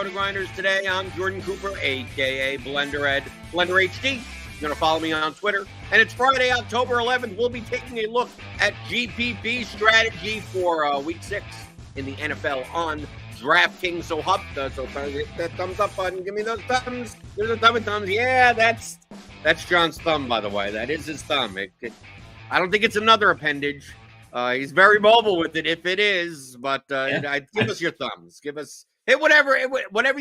RotoGrinders Today. I'm Jordan Cooper, a.k.a. BlenderHD. You're going to follow me on Twitter. And it's Friday, October 11th. We'll be taking a look at GPP strategy for Week 6 in the NFL on DraftKings. So hit that thumbs up button. Give me those thumbs. Give me the thumbs. Yeah, that's John's thumb, by the way. That is his thumb. I don't think it's another appendage. He's very mobile with it if it is, but give us your thumbs. Hit whatever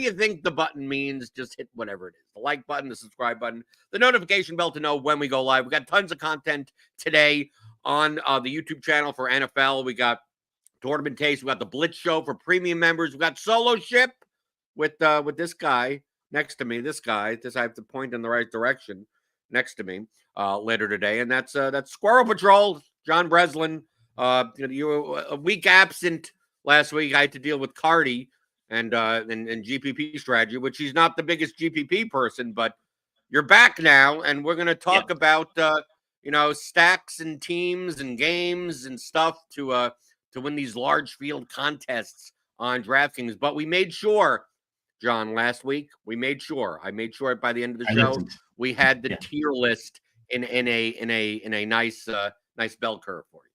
you think the button means. Just hit whatever it is. The like button, the subscribe button, the notification bell to know when we go live. We got tons of content today on the YouTube channel for NFL. We got Tournament Taste. We got the Blitz Show for premium members. We got Solo Ship with this guy next to me. This guy. I have to point in the right direction next to me later today, and that's SquirrelPatrol, John Breslin. You were a week absent last week. I had to deal with Cardi and GPP strategy, which he's not the biggest GPP person, but you're back now, and we're going to talk about stacks and teams and games and stuff to win these large field contests on DraftKings. But we made sure, John, last week I made sure by the end of the show we had the tier list in a nice bell curve for you.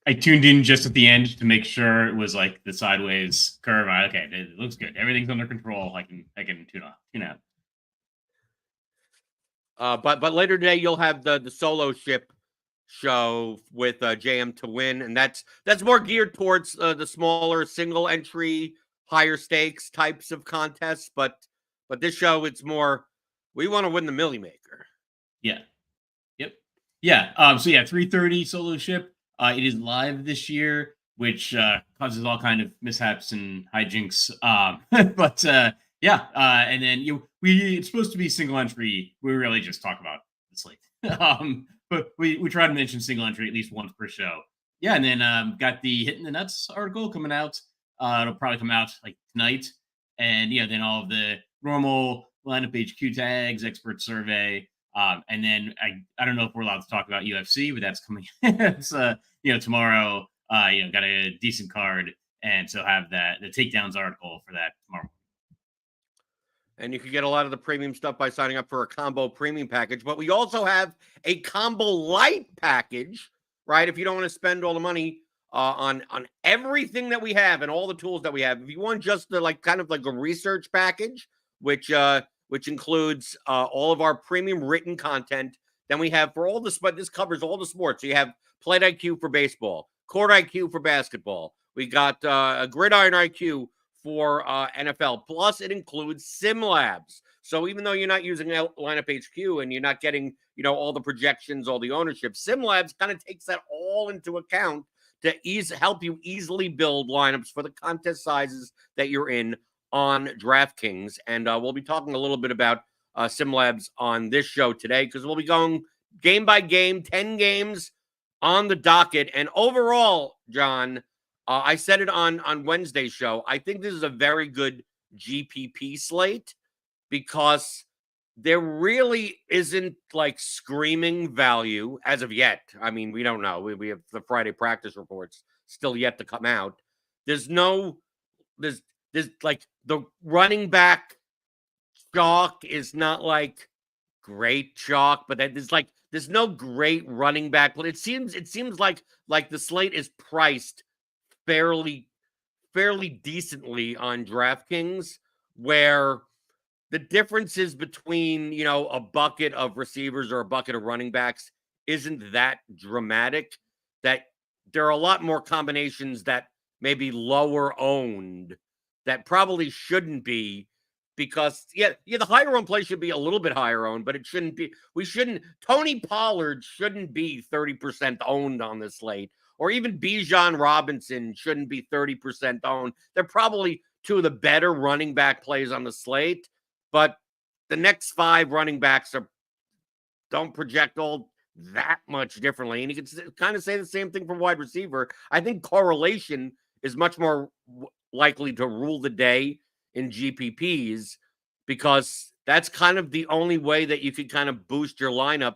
I tuned in just at the end to make sure it was like the sideways curve. Okay, it looks good. Everything's under control. I can tune out. But later today you'll have the Solo Ship show with JM to win, and that's more geared towards the smaller single entry, higher stakes types of contests. But this show, it's more we want to win the Millie Maker. Yeah. Yep. Yeah. So 3:30 Solo Ship. It is live this year, which causes all kind of mishaps and hijinks. And then it's supposed to be single entry. We really just talk about the slate. But we try to mention single entry at least once per show. Yeah, and then got the Hitting the Nuts article coming out. It'll probably come out like tonight. And then all of the normal lineup HQ tags, expert survey. And then I don't know if we're allowed to talk about UFC, but that's coming. It's tomorrow. Got a decent card, and so have the takedowns article for that tomorrow. And you can get a lot of the premium stuff by signing up for a combo premium package. But we also have a combo light package, right? If you don't want to spend all the money on everything that we have and all the tools that we have, if you want just the kind of like a research package, which includes all of our premium written content. Then we have for all the sport. This covers all the sports. So you have Plate IQ for baseball, Court IQ for basketball. We got a Gridiron IQ for NFL. Plus, it includes SimLabs. So even though you're not using Lineup HQ and you're not getting all the projections, all the ownership, SimLabs kind of takes that all into account to help you easily build lineups for the contest sizes that you're in on DraftKings. And we'll be talking a little bit about SimLabs on this show today because we'll be going game by game, 10 games on the docket. And overall, John, I said it on Wednesday's show, I think this is a very good GPP slate because there really isn't like screaming value as of yet. I mean, we don't know. We have the Friday practice reports still yet to come out. There's like the running back chalk is not like great chalk, but there's no great running back. But it seems like the slate is priced fairly decently on DraftKings, where the differences between a bucket of receivers or a bucket of running backs isn't that dramatic. That there are a lot more combinations that may be lower owned that probably shouldn't be because, the higher owned play should be a little bit higher owned, but it shouldn't be. Tony Pollard shouldn't be 30% owned on this slate, or even Bijan Robinson shouldn't be 30% owned. They're probably two of the better running back plays on the slate, but the next 5 running backs don't project all that much differently. And you can kind of say the same thing for wide receiver. I think correlation is much more likely to rule the day in GPPs because that's kind of the only way that you can kind of boost your lineup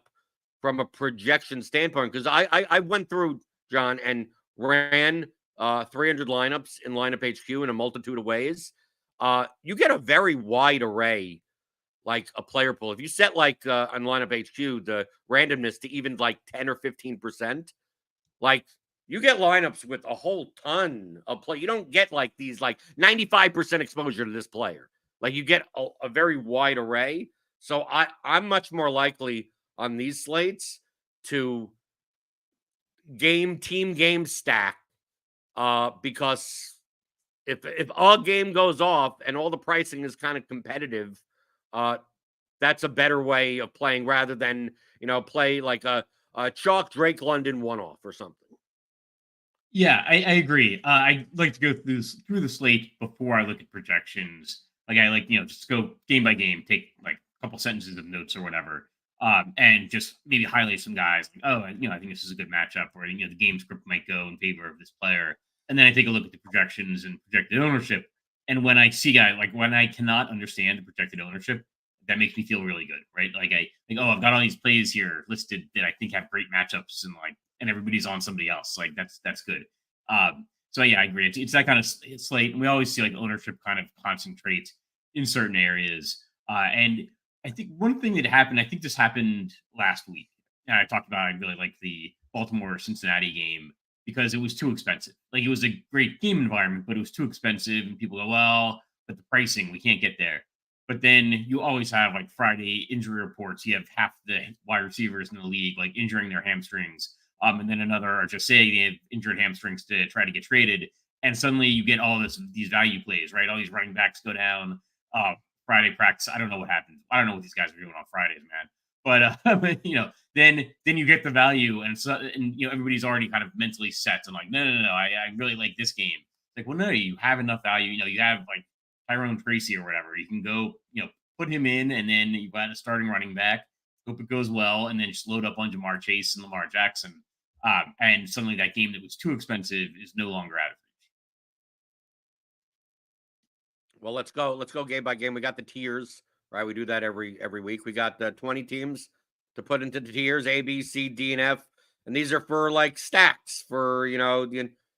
from a projection standpoint. Because I went through, John, and ran 300 lineups in Lineup HQ in a multitude of ways. you get a very wide array, like a player pool. If you set like on lineup HQ the randomness to even like 10 or 15%, like you get lineups with a whole ton of play. You don't get like these like 95% exposure to this player. Like you get a very wide array. So I'm much more likely on these slates to team game stack, because if all game goes off and all the pricing is kind of competitive, that's a better way of playing rather than, play like a chalk Drake London one-off or something. Yeah, I agree. I like to go through the slate before I look at projections. Like I like, just go game by game, take like a couple sentences of notes or whatever, and just maybe highlight some guys. Like, oh, I think this is a good matchup, or the game script might go in favor of this player. And then I take a look at the projections and projected ownership. And when I see guys like when I cannot understand the projected ownership, that makes me feel really good, right? Like I think, oh, I've got all these plays here listed that I think have great matchups, and everybody's on somebody else. Like that's good. So yeah, I agree. It's that kind of slate, and we always see like ownership kind of concentrate in certain areas. And I think one thing that happened, I think this happened last week, and I talked about I really like the Baltimore Cincinnati game because it was too expensive. Like it was a great game environment, but it was too expensive, and people go, well, but the pricing, we can't get there. But then you always have like Friday injury reports. You have half the wide receivers in the league like injuring their hamstrings. And then another are just saying they have injured hamstrings to try to get traded. And suddenly you get all these value plays, right? All these running backs go down. Friday practice. I don't know what happened. I don't know what these guys are doing on Fridays, man. But then you get the value, and everybody's already kind of mentally set. And like, no. I really like this game. Like, well, no, you have enough value. You have like Tyrone Tracy or whatever. You can go, put him in, and then you've got a starting running back. Hope it goes well, and then just load up on Jamar Chase and Lamar Jackson. And suddenly that game that was too expensive is no longer out of reach. Well, let's go game by game. We got the tiers, right? We do that every week. We got the 20 teams to put into the tiers: A, B, C, D, and F. And these are for like stacks for,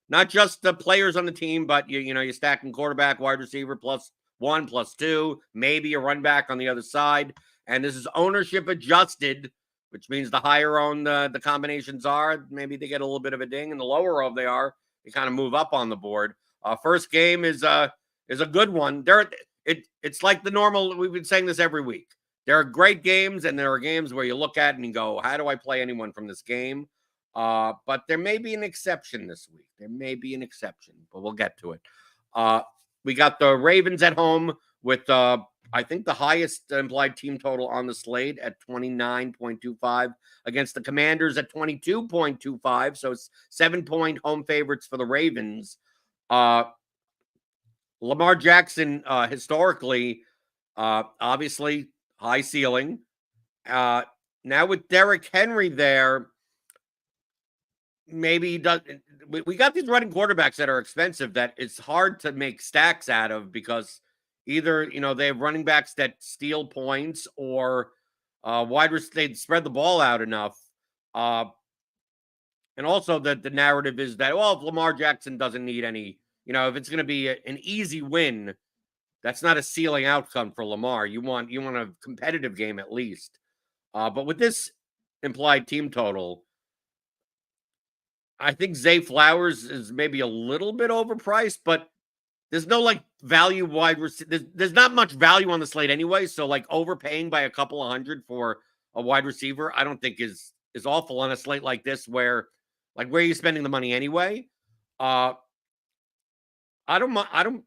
not just the players on the team, but you're stacking quarterback, wide receiver, +1, +2, maybe a run back on the other side. And this is ownership adjusted, which means the higher owned the combinations are, maybe they get a little bit of a ding, and the lower owned they are, they kind of move up on the board. First game is a good one. It's like the normal. We've been saying this every week. There are great games, and there are games where you look at it and you go, "How do I play anyone from this game?" But there may be an exception this week. There may be an exception, but we'll get to it. We got the Ravens at home with I think the highest implied team total on the slate at 29.25 against the Commanders at 22.25. So it's 7-point home favorites for the Ravens. Lamar Jackson, historically, obviously high ceiling. Now with Derrick Henry there, maybe he does. We got these running quarterbacks that are expensive that it's hard to make stacks out of because either, they have running backs that steal points or they spread the ball out enough. And also the narrative is that, well, if Lamar Jackson doesn't need any, if it's going to be an easy win, that's not a ceiling outcome for Lamar. You want a competitive game at least. But with this implied team total, I think Zay Flowers is maybe a little bit overpriced, but there's no like value wide receiver. There's not much value on the slate anyway. So like overpaying by a couple of hundred for a wide receiver, I don't think is awful on a slate like this where are you spending the money anyway? I don't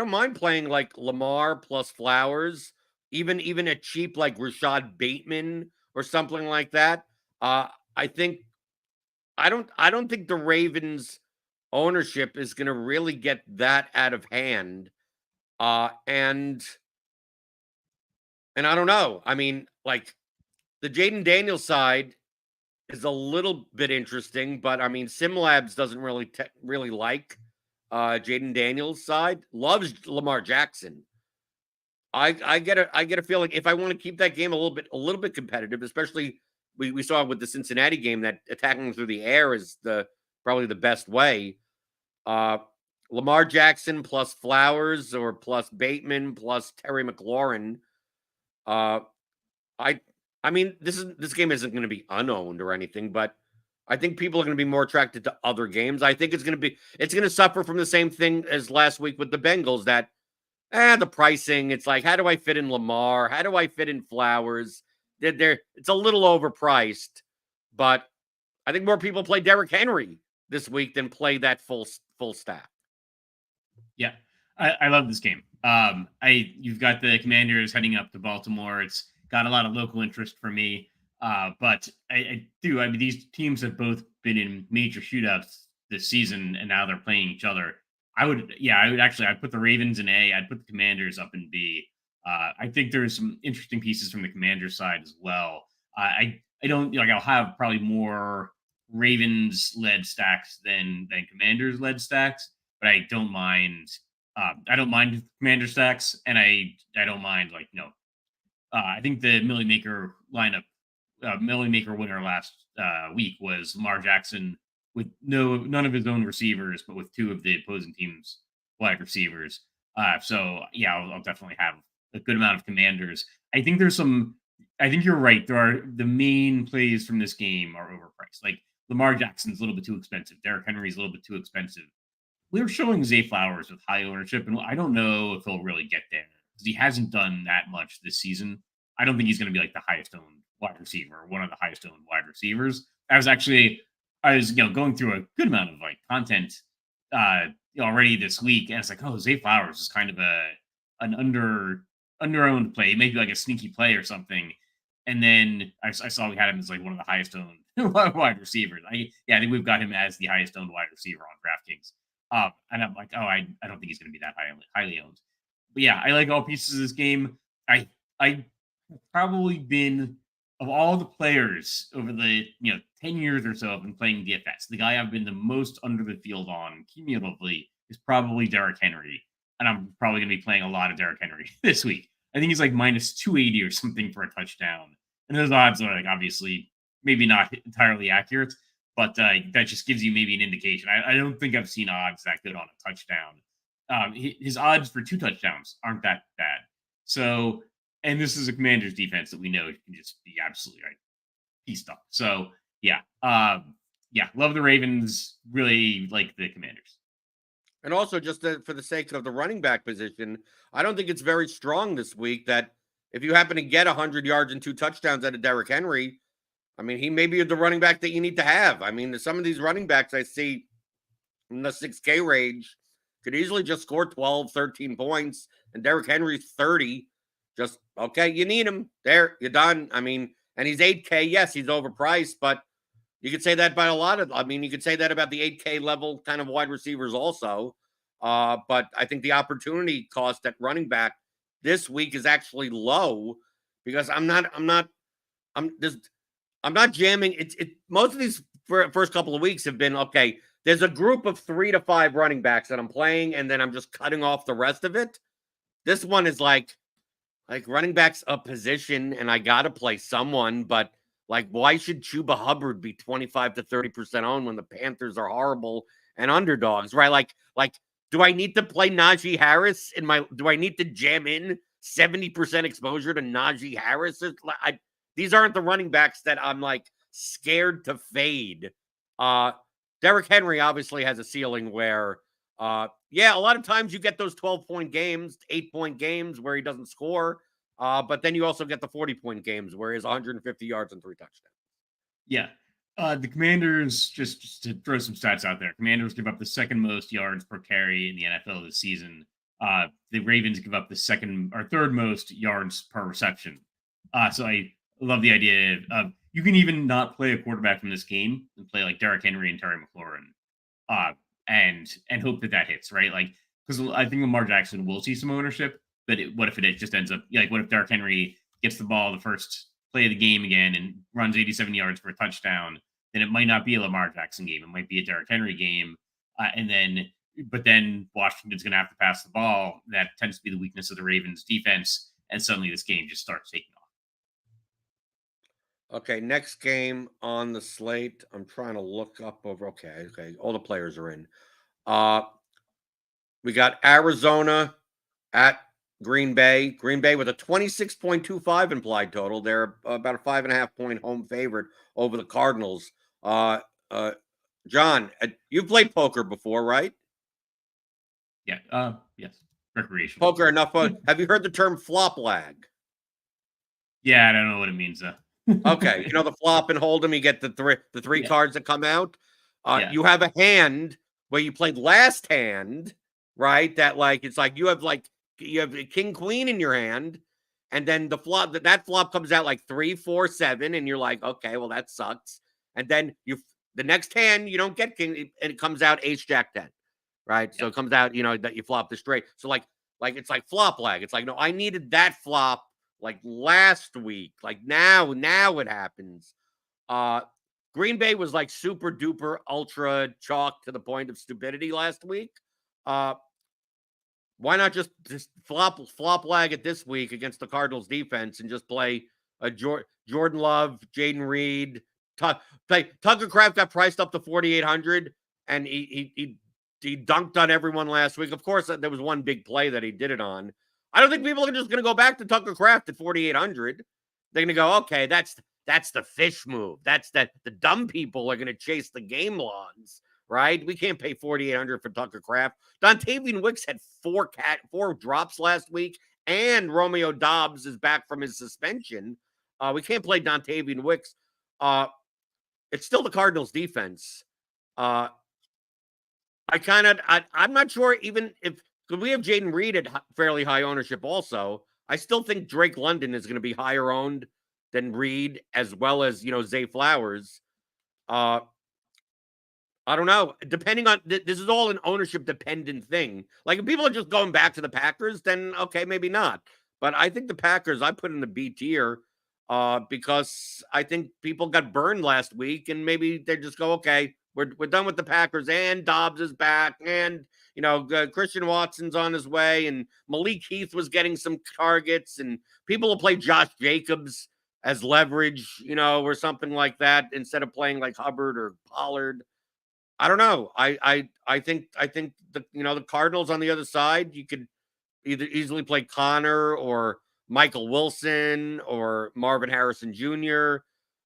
mind playing like Lamar plus Flowers, even a cheap like Rashad Bateman or something like that. I don't think the Ravens ownership is going to really get that out of hand. And I don't know. I mean, like the Jaden Daniels side is a little bit interesting, but I mean, SimLabs doesn't really like Jaden Daniels' side. Loves Lamar Jackson. I get a feeling if I want to keep that game a little bit competitive, especially we saw with the Cincinnati game that attacking through the air is probably the best way. Lamar Jackson plus Flowers or plus Bateman plus Terry McLaurin. Uh, I mean, this game isn't going to be unowned or anything, but I think people are going to be more attracted to other games. I think it's going to suffer from the same thing as last week with the Bengals, that the pricing, it's like, how do I fit in Lamar? How do I fit in Flowers? It's a little overpriced, but I think more people play Derrick Henry this week than play that full stack. Yeah, I love this game. You've got the Commanders heading up to Baltimore. It's got a lot of local interest for me. But I do. I mean, these teams have both been in major shootouts this season, and now they're playing each other. I would actually, I'd put the Ravens in A. I'd put the Commanders up in B. I think there's some interesting pieces from the Commanders side as well. I don't like. I'll have probably more Ravens led stacks than Commanders led stacks, but I don't mind. I don't mind Commander stacks, and I don't mind I think the Millie Maker lineup, Millie Maker winner last week was Lamar Jackson with none of his own receivers, but with two of the opposing team's wide receivers. So yeah, I'll definitely have a good amount of Commanders. I think there's some. I think you're right. There are the main plays from this game are overpriced. Like Lamar Jackson's a little bit too expensive. Derrick Henry's a little bit too expensive. We're showing Zay Flowers with high ownership, and I don't know if he'll really get there because he hasn't done that much this season. I don't think he's going to be like the highest owned wide receiver, one of the highest owned wide receivers. I was going through a good amount of like content already this week, and it's like, oh, Zay Flowers is kind of an under-owned play, maybe like a sneaky play or something. And then I saw we had him as like one of the highest owned wide receivers. I think we've got him as the highest owned wide receiver on DraftKings. And I'm like, oh, I don't think he's going to be that highly owned. But yeah, I like all pieces of this game. I probably been, of all the players over the 10 years or so I've been playing DFS, the guy I've been the most under the field on cumulatively is probably Derrick Henry. And I'm probably going to be playing a lot of Derrick Henry this week. I think he's like minus 280 or something for a touchdown. And those odds are like obviously maybe not entirely accurate, but that just gives you maybe an indication. I don't think I've seen odds that good on a touchdown. His odds for 2 touchdowns aren't that bad. So, and this is a Commanders defense that we know can just be absolutely pieced up. So, yeah, love the Ravens. Really like the Commanders. And also, just for the sake of the running back position, I don't think it's very strong this week that if you happen to get 100 yards and 2 touchdowns out of Derrick Henry, I mean, he may be the running back that you need to have. I mean, some of these running backs I see in the 6K range could easily just score 12, 13 points, and Derrick Henry's 30. Just, okay, you need him. There, you're done. I mean, and he's 8K. Yes, he's overpriced, but you could say that about you could say that about the 8K level kind of wide receivers also. But I think the opportunity cost at running back this week is actually low because I'm not jamming. Most of these first couple of weeks have been, okay, there's a group of 3 to 5 running backs that I'm playing, and then I'm just cutting off the rest of it. This one is like running backs a position, and I got to play someone, but like, why should Chuba Hubbard be 25 to 30% owned when the Panthers are horrible and underdogs, right? Like, do I need to play Najee Harris do I need to jam in 70% exposure to Najee Harris? These aren't the running backs that I'm like scared to fade. Derrick Henry obviously has a ceiling where, a lot of times you get those 12-point games, 8-point games where he doesn't score. But then you also get the 40-point games where he has 150 yards and 3 touchdowns. Yeah. The Commanders, just to throw some stats out there, Commanders give up the second most yards per carry in the NFL this season. The Ravens give up the second or third most yards per reception. So I love the idea of you can even not play a quarterback from this game and play like Derrick Henry and Terry McLaurin, and hope that hits, right? Like, because I think Lamar Jackson will see some ownership, but what if it just ends up like, what if Derrick Henry gets the ball the first play of the game again and runs 87 yards for a touchdown? Then it might not be a Lamar Jackson game. It might be a Derrick Henry game. But then Washington's going to have to pass the ball. That tends to be the weakness of the Ravens defense. And suddenly this game just starts taking off. Okay, next game on the slate. I'm trying to look up over. Okay. All the players are in. We got Arizona at Green Bay. Green Bay with a 26.25 implied total. They're about a 5.5-point home favorite over the Cardinals. John, you've played poker before, right? Yeah. Yes. Recreational. Poker enough fun. Have you heard the term flop lag? Yeah, I don't know what it means. Okay, you know the flop and hold 'em. You get the three cards that come out. Yeah. You have a hand where you played last hand, right? That it's like you have a king queen in your hand, and then the flop that flop comes out like 3, 4, 7, and you're like, okay, well that sucks. And then the next hand you don't get king, and it comes out ace jack 10, right? Yeah. So it comes out that you flop the straight. So like it's like flop lag. It's like, no, I needed that flop like last week. Like now it happens. Green Bay was like super duper ultra chalk to the point of stupidity last week. Why not just flop lag it this week against the Cardinals defense and just play a Jordan Love, Jaden Reed, Tucker Kraft got priced up to 4,800, and he dunked on everyone last week. Of course, there was one big play that he did it on. I don't think people are just going to go back to Tucker Kraft at 4,800. They're going to go, okay, that's the fish move. That's the dumb people are going to chase the game logs, right? We can't pay 4,800 for Tucker Kraft. Dontavian Wicks had four drops last week, and Romeo Doubs is back from his suspension. We can't play Dontavian Wicks. It's still the Cardinals defense. I'm not sure even if we have Jaden Reed at fairly high ownership also. I still think Drake London is going to be higher owned than Reed, as well as, Zay Flowers. I don't know. Depending on this is all an ownership dependent thing. Like if people are just going back to the Packers, then okay, maybe not. But I think the Packers I put in the B tier because I think people got burned last week, and maybe they just go, okay, we're done with the Packers, and Dobbs is back, and Christian Watson's on his way, and Malik Heath was getting some targets, and people will play Josh Jacobs as leverage, or something like that instead of playing like Hubbard or Pollard. I don't know. I think the Cardinals on the other side, you could either easily play Connor or Michael Wilson or Marvin Harrison Jr.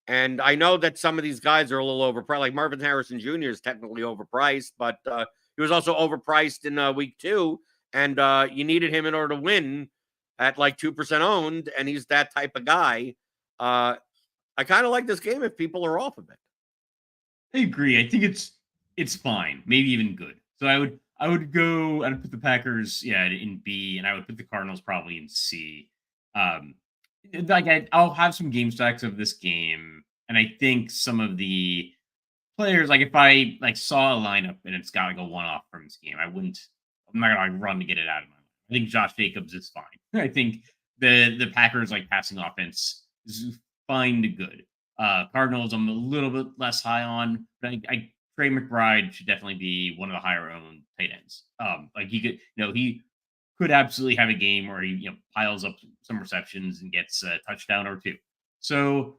And I know that some of these guys are a little overpriced. Like Marvin Harrison Jr. is technically overpriced, but he was also overpriced in week 2. And you needed him in order to win at like 2% owned. And he's that type of guy. I kind of like this game if people are off of it. I agree. I think it's fine, maybe even good. So I would put the Packers, in B, and I would put the Cardinals probably in C. I'll have some game stacks of this game, and I think some of the players, like if I saw a lineup and it's got like a one-off from this game, I'm not gonna run to get it out of my mind. I think Josh Jacobs is fine. I think the Packers passing offense is fine to good. Cardinals I'm a little bit less high on, but Trey McBride should definitely be one of the higher owned tight ends. He could absolutely have a game where he piles up some receptions and gets a touchdown or 2. So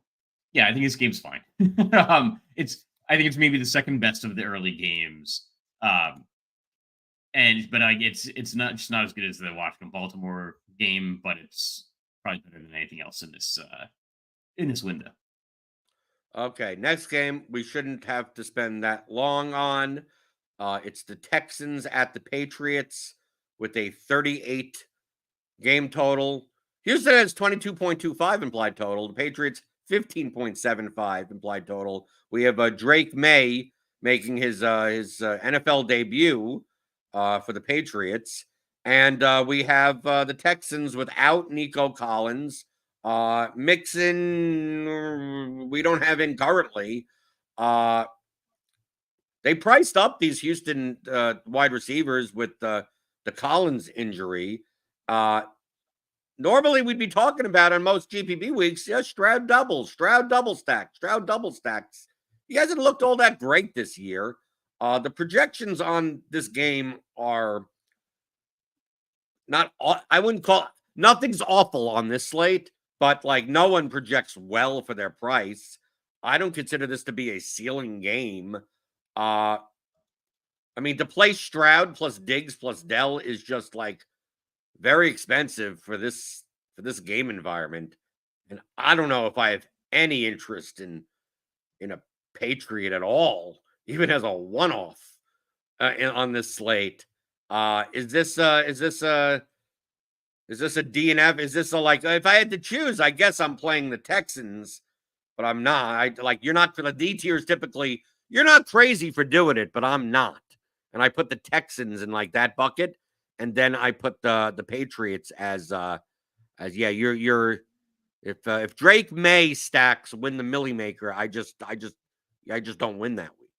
yeah, I think this game's fine. I think it's maybe the second best of the early games. But it's not as good as the Washington Baltimore game, but it's probably better than anything else in this window. Okay, next game we shouldn't have to spend that long on. It's the Texans at the Patriots with a 38 game total. Houston has 22.25 implied total. The Patriots 15.75 implied total. We have Drake May making his NFL debut for the Patriots, and we have the Texans without Nico Collins. Mixon, we don't have in currently. They priced up these Houston wide receivers with the Collins injury. Normally we'd be talking about on most GPP weeks, Stroud double stacks. He hasn't looked all that great this year. The projections on this game are not, I wouldn't call, nothing's awful on this slate, but no one projects well for their price. I don't consider this to be a ceiling game. I mean, to play Stroud plus Diggs plus Dell is just like very expensive for this game environment. And I don't know if I have any interest in a Patriot at all, even as a one-off on this slate. Is this a DNF? Is this a, like, if I had to choose, I guess I'm playing the Texans, but I'm not. You're not for the D tiers typically. You're not crazy for doing it, but I'm not. And I put the Texans in like that bucket, and then I put the Patriots as you're if Drake May stacks win the Millie Maker, I just don't win that week.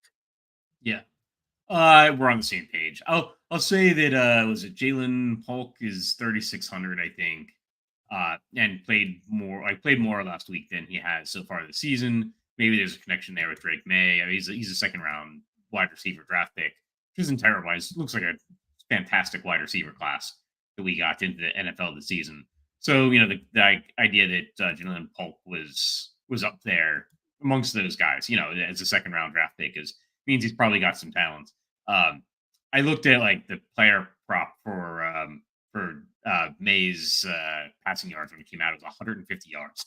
Yeah. We're on the same page. I'll say that was it Jalen Polk is 3,600, I think. And played more last week than he has so far this season. Maybe there's a connection there with Drake May. I mean, he's a second round wide receiver draft pick, which isn't terrible. It looks like a fantastic wide receiver class that we got into the NFL this season. So, the idea that Jalen Polk was up there amongst those guys, as a second round draft pick means he's probably got some talent. I looked at like the player prop for May's passing yards when it came out. It was 150 yards,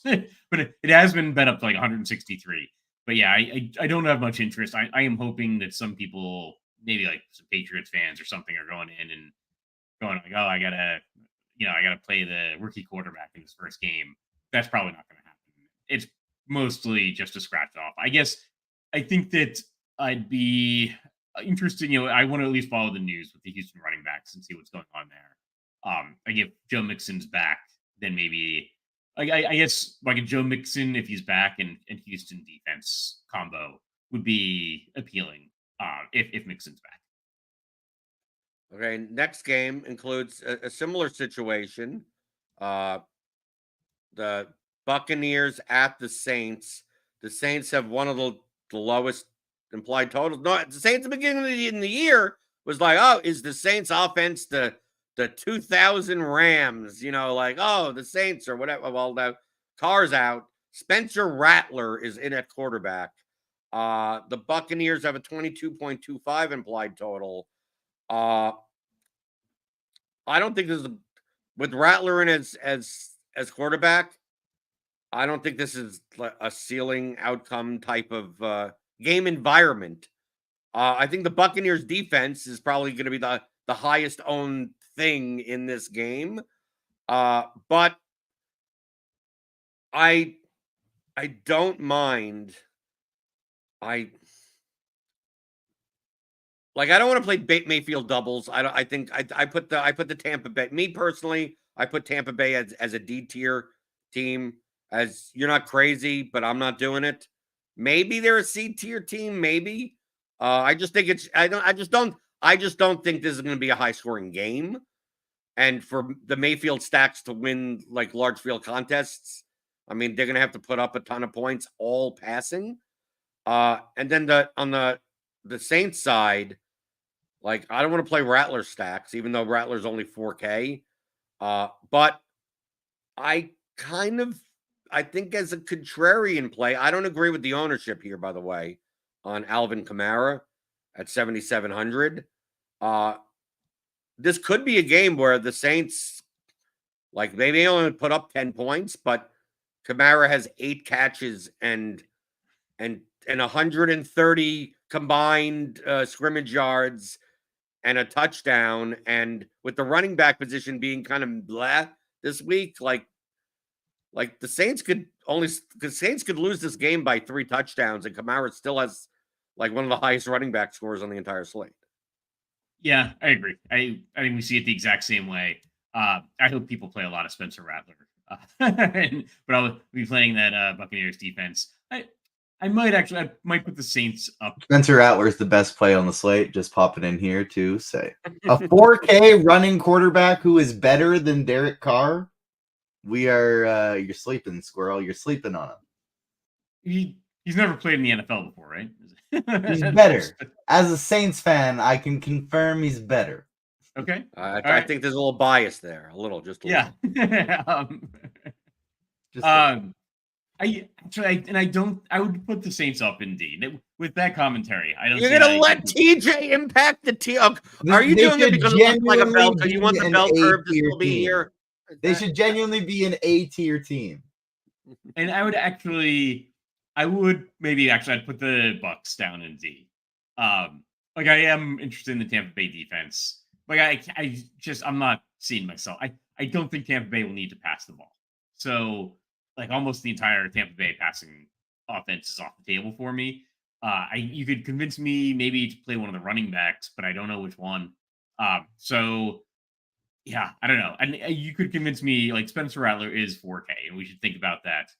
but it has been bet up to like 163. But yeah, I don't have much interest. I am hoping that some people, maybe like some Patriots fans or something, are going in and going like, oh, I gotta play the rookie quarterback in his first game. That's probably not going to happen. It's mostly just a scratch off. I guess I think that I'd be interested. I want to at least follow the news with the Houston running backs and see what's going on there. I get Joe Mixon's back, then maybe I guess like a Joe Mixon, if he's back, and Houston defense combo would be appealing if Mixon's back. Okay, next game includes a similar situation. The Buccaneers at the Saints. The Saints have one of the lowest implied totals. No, the Saints at the beginning of the year was like, oh, is the Saints offense the 2000 Rams? The Saints or whatever. Well, the Carr's out. Spencer Rattler is in at quarterback. The Buccaneers have a 22.25 implied total. I don't think this is with Rattler in as quarterback. I don't think this is a ceiling outcome type of game environment. I think the Buccaneers defense is probably going to be the highest owned thing in this game. But I don't mind. I don't want to play Mayfield doubles. I think I put the Tampa Bay. Me personally, I put Tampa Bay as a D tier team. As you're not crazy, but I'm not doing it. Maybe they're a C tier team. Maybe. I just think I just don't think this is going to be a high scoring game. And for the Mayfield stacks to win like large field contests, I mean, they're going to have to put up a ton of points all passing. And then on the Saints side, like, I don't want to play Rattler stacks, even though Rattler's only 4K. But I think as a contrarian play, I don't agree with the ownership here, by the way, on Alvin Kamara at 7,700. This could be a game where the Saints, like, maybe they only put up 10 points, but Kamara has 8 catches and 130 combined scrimmage yards and a touchdown. And with the running back position being kind of blah this week, like the Saints could lose this game by 3 touchdowns, and Kamara still has like one of the highest running back scores on the entire slate. Yeah, I agree. I think we see it the exact same way. I hope people play a lot of Spencer Rattler, but I'll be playing that Buccaneers defense. I might put the Saints up. Spencer Rattler is the best play on the slate. Just popping in here to say a 4K running quarterback who is better than Derek Carr. You're sleeping, Squirrel. You're sleeping on him. He's never played in the NFL before, right? He's better. As a Saints fan, I can confirm he's better. Okay. I think there's a little bias there. A little. I would put the Saints up indeed. with that commentary, I don't. You're see gonna how let TJ impact the team? Are you They doing it should because it looks like a bell? genuinely Do you want the be bell an curve to A-tier still be team. here? They should genuinely be an A-tier team. And I would maybe I'd put the Bucs down in D. Like I am interested in the Tampa Bay defense. Like I'm not seeing myself. I don't think Tampa Bay will need to pass the ball. So like almost the entire Tampa Bay passing offense is off the table for me. You could convince me maybe to play one of the running backs, but I don't know which one. So yeah, I don't know. And you could convince me like Spencer Rattler is 4K, and we should think about that.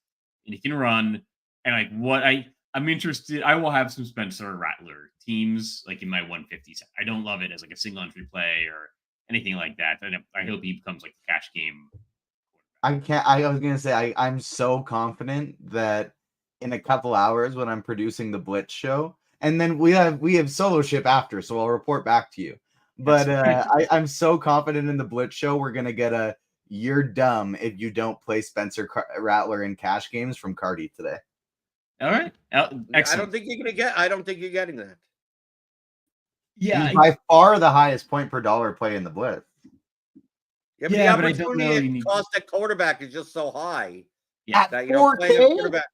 And he can run. And like what I'm interested, I will have some Spencer Rattler teams like in my 150s. I don't love it as like a single entry play or anything like that. I hope he becomes like the cash game. I was gonna say I'm so confident that in a couple hours when I'm producing the Blitz show, and then we have solo ship after, so I'll report back to you. But I'm so confident in the Blitz show, we're gonna get a "you're dumb if you don't play Spencer Rattler in cash games" from Cardi today. All right, excellent. I don't think you're getting that. Yeah, he's by far the highest point per dollar play in the Blitz. Yeah, but I don't know. Cost at quarterback is just so high. Yeah, that, 4K. Quarterback.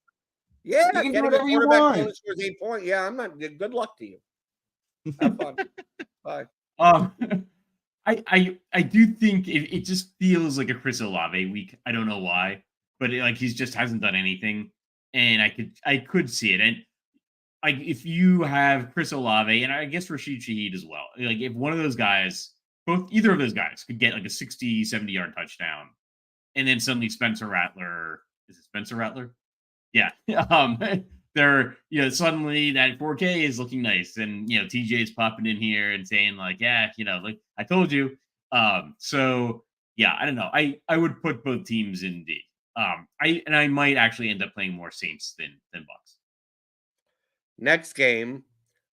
Yeah, you can getting do whatever a quarterback you want. Scores 8 points. Yeah, I'm not. Good luck to you. Have fun. Bye. I do think it just feels like a Chris Olave week. I don't know why, but he just hasn't done anything, and I could see it. And like if you have Chris Olave and I guess Rashid Shaheed as well, like if one of those guys, either of those guys could get like a 60, 70-yard touchdown, and then suddenly Spencer Rattler, is it Spencer Rattler? Yeah. They're, suddenly that 4K is looking nice. And, TJ is popping in here and saying like, yeah, like I told you. So yeah, I don't know. I would put both teams in D. I might actually end up playing more Saints than Bucks. Next game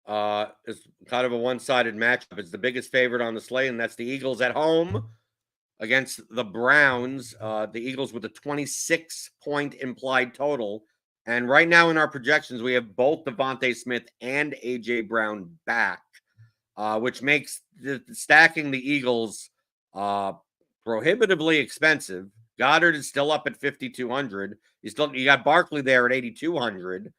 is kind of a one-sided matchup. It's the biggest favorite on the slate, and that's the Eagles at home against the Browns. The Eagles with a 26-point implied total. And right now in our projections, we have both Devontae Smith and A.J. Brown back, which makes stacking the Eagles prohibitively expensive. Goddard is still up at 5,200. You got Barkley there at 8,200.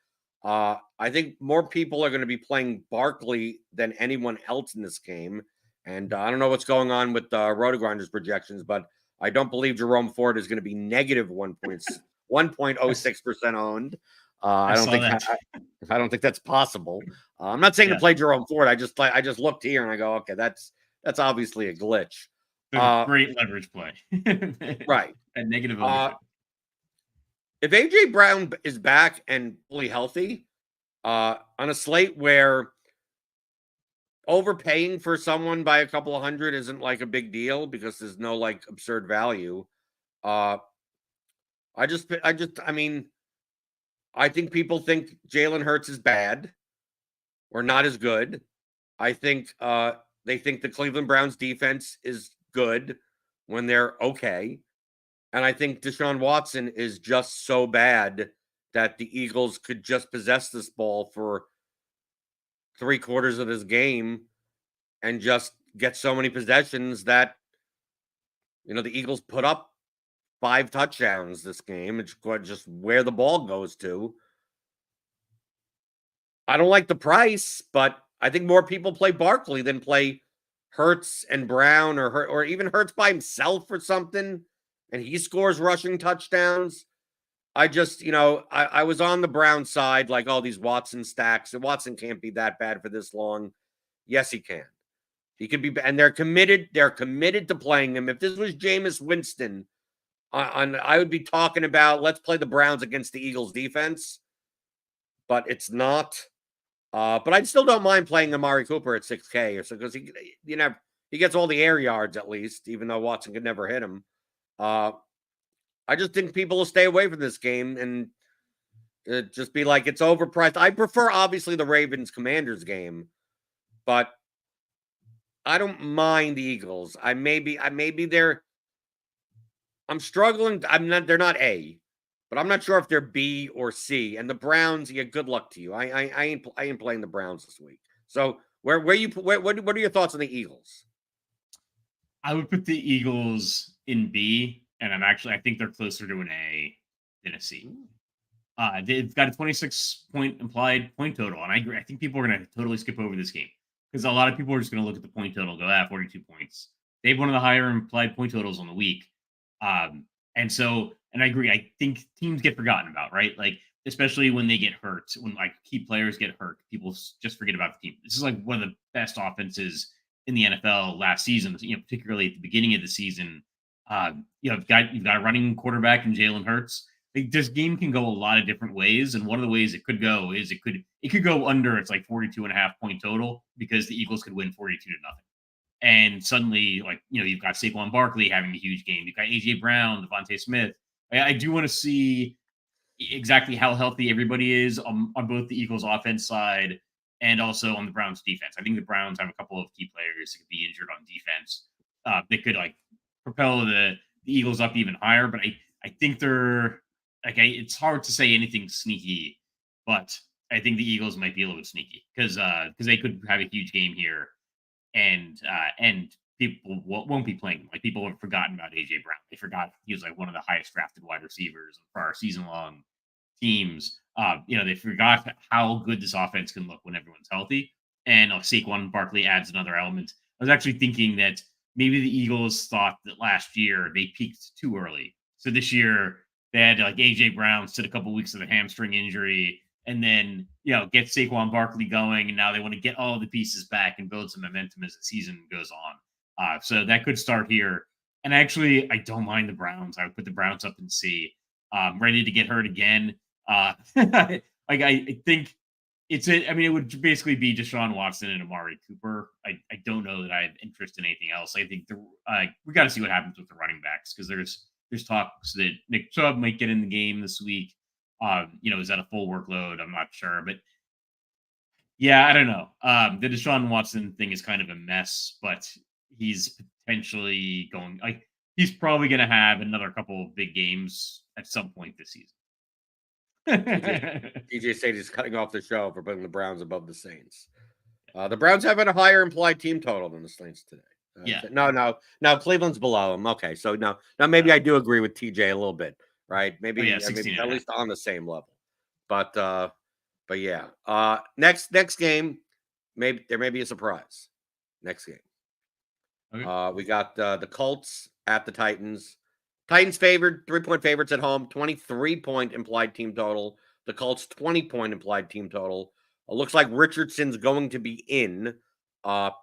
I think more people are going to be playing Barkley than anyone else in this game. And I don't know what's going on with RotoGrinders projections, but I don't believe Jerome Ford is going to be negative 1.06% owned. I don't think that's possible. I'm not saying to play Jerome Ford. I just looked here and I go, okay, that's obviously a glitch. Great leverage play, right? And negative ownership. If AJ Brown is back and fully healthy, on a slate where overpaying for someone by a couple of hundred isn't like a big deal because there's no like absurd value. I think people think Jalen Hurts is bad or not as good. I think they think the Cleveland Browns defense is good when they're okay. And I think Deshaun Watson is just so bad that the Eagles could just possess this ball for 3/4 of this game and just get so many possessions that, the Eagles put up 5 touchdowns this game. It's just where the ball goes to. I don't like the price, but I think more people play Barkley than play Hurts and Brown or even Hurts by himself or something, and he scores rushing touchdowns. I just, I was on the Brown side, like all these Watson stacks. And Watson can't be that bad for this long. Yes, he can. He can be, and they're committed. They're committed to playing him. If this was Jameis Winston, I would be talking about let's play the Browns against the Eagles defense, but it's not. But I still don't mind playing Amari Cooper at 6K or so because he gets all the air yards at least, even though Watson could never hit him. I just think people will stay away from this game and just be like, it's overpriced. I prefer, obviously, the Ravens-Commanders game, but I don't mind the Eagles. I'm struggling. They're not A. but I'm not sure if they're B or C. And the Browns, yeah, good luck to you. I ain't playing the Browns this week. So what are your thoughts on the Eagles? I would put the Eagles in B, and I think they're closer to an A than a C. They've got a 26-point implied point total, and I agree. I think people are going to totally skip over this game because a lot of people are just going to look at the point total and go, 42 points. They have one of the higher implied point totals on the week. And I agree. I think teams get forgotten about, right? Like, especially when they get hurt, when like key players get hurt, people just forget about the team. This is like one of the best offenses in the NFL last season, particularly at the beginning of the season. You've got a running quarterback in Jalen Hurts. Like, this game can go a lot of different ways, and one of the ways it could go is it could go under. It's like 42.5 point total because the Eagles could win 42-0. And suddenly, you've got Saquon Barkley having a huge game. You've got AJ Brown, Devontae Smith. I do want to see exactly how healthy everybody is on both the Eagles offense side and also on the Browns defense. I think the Browns have a couple of key players that could be injured on defense. They could propel the Eagles up even higher, but I think they're it's hard to say anything sneaky, but I think the Eagles might be a little bit sneaky because they could have a huge game here, and people won't be playing. Like, people have forgotten about AJ Brown. They forgot he was one of the highest drafted wide receivers for our season-long teams. They forgot how good this offense can look when everyone's healthy. And Saquon Barkley adds another element. I was actually thinking that maybe the Eagles thought that last year they peaked too early. So this year they had AJ Brown sit a couple weeks of a hamstring injury and then, get Saquon Barkley going. And now they want to get all the pieces back and build some momentum as the season goes on. So that could start here. And actually, I don't mind the Browns. I would put the Browns up in C. Ready to get hurt again. I think it would basically be Deshaun Watson and Amari Cooper. I don't know that I have interest in anything else. I think we got to see what happens with the running backs because there's talks that Nick Chubb might get in the game this week. Is that a full workload? I'm not sure, but yeah, I don't know. The Deshaun Watson thing is kind of a mess, but he's potentially he's probably going to have another couple of big games at some point this season. DJ State is cutting off the show for putting the Browns above the Saints. The Browns have a higher implied team total than the Saints today. No, Cleveland's below them. Okay, so now maybe I do agree with TJ a little bit, right? Maybe at least on the same level. But yeah. Next game, maybe there may be a surprise. Next game. Okay. We got the Colts at the Titans. Titans favored, 3-point favorites at home, 23-point implied team total. The Colts 20-point implied team total. It looks like Richardson's going to be in.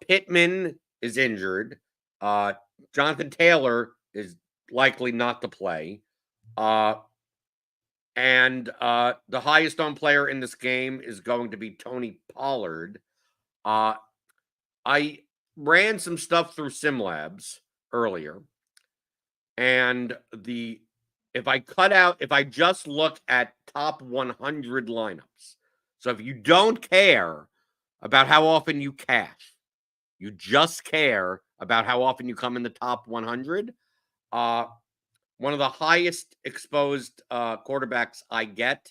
Pittman is injured. Jonathan Taylor is likely not to play. And the highest owned player in this game is going to be Tony Pollard. I ran some stuff through SimLabs earlier. And if I just look at top 100 lineups, so if you don't care about how often you cash, you just care about how often you come in the top 100, one of the highest exposed quarterbacks I get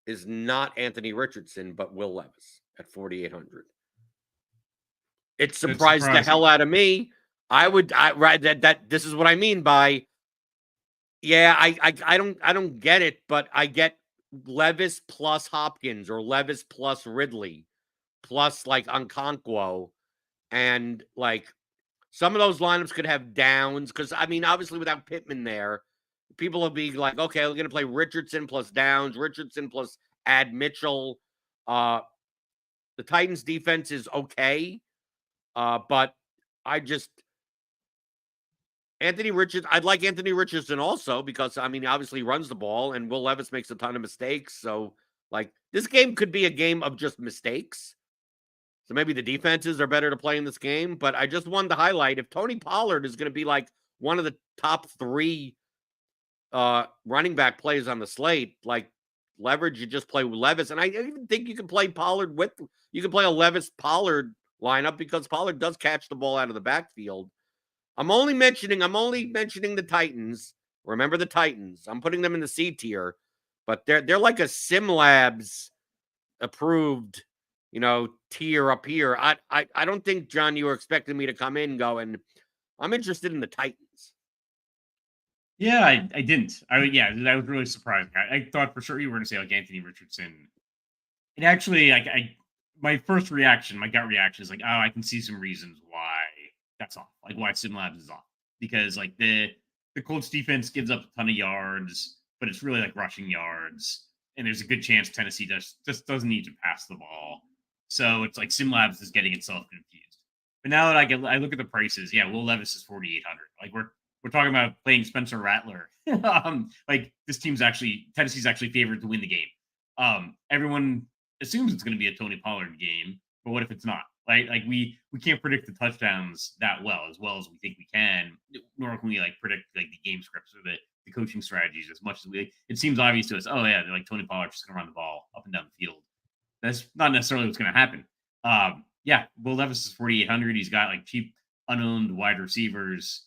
is not Anthony Richardson, but Will Levis at 4,800. It surprised the hell out of me. This is what I mean by, I don't get it, but I get Levis plus Hopkins or Levis plus Ridley plus Okonkwo, and some of those lineups could have downs because obviously without Pittman there, people will be like, okay, we're gonna play Richardson plus Downs, Richardson plus Ad Mitchell. The Titans defense is okay, but I'd like Anthony Richardson also because, obviously he runs the ball and Will Levis makes a ton of mistakes. So, this game could be a game of just mistakes. So maybe the defenses are better to play in this game. But I just wanted to highlight, if Tony Pollard is going to be one of the top 3 running back plays on the slate, leverage, you just play with Levis. And I even think you can play a Levis-Pollard lineup because Pollard does catch the ball out of the backfield. I'm only mentioning the Titans, Remember the Titans. I'm putting them in the C tier, but they're like a SimLabs approved, tier up here. I don't think, John, you were expecting me to come in going, I'm interested in the Titans. Yeah, I didn't. I was really surprised. I thought for sure you were going to say like Anthony Richardson. It actually, my first reaction, my gut reaction is like, oh, I can see some reasons why that's off. Like why SimLabs is off. Because like the Colts defense gives up a ton of yards, but it's really like rushing yards. And there's a good chance Tennessee just doesn't need to pass the ball. So it's like SimLabs is getting itself confused. But now that I look at the prices, yeah, Will Levis is 4,800. Like we're talking about playing Spencer Rattler. Like Tennessee's actually favored to win the game. Everyone assumes it's going to be a Tony Pollard game, but what if it's not? Like we can't predict the touchdowns that well as we think we can, nor can we like predict like the game scripts or the coaching strategies as much as it seems obvious to us. Oh yeah, like Tony Pollard's just gonna run the ball up and down the field. That's not necessarily what's gonna happen. Yeah, Will Levis is 4,800. He's got like cheap unowned wide receivers.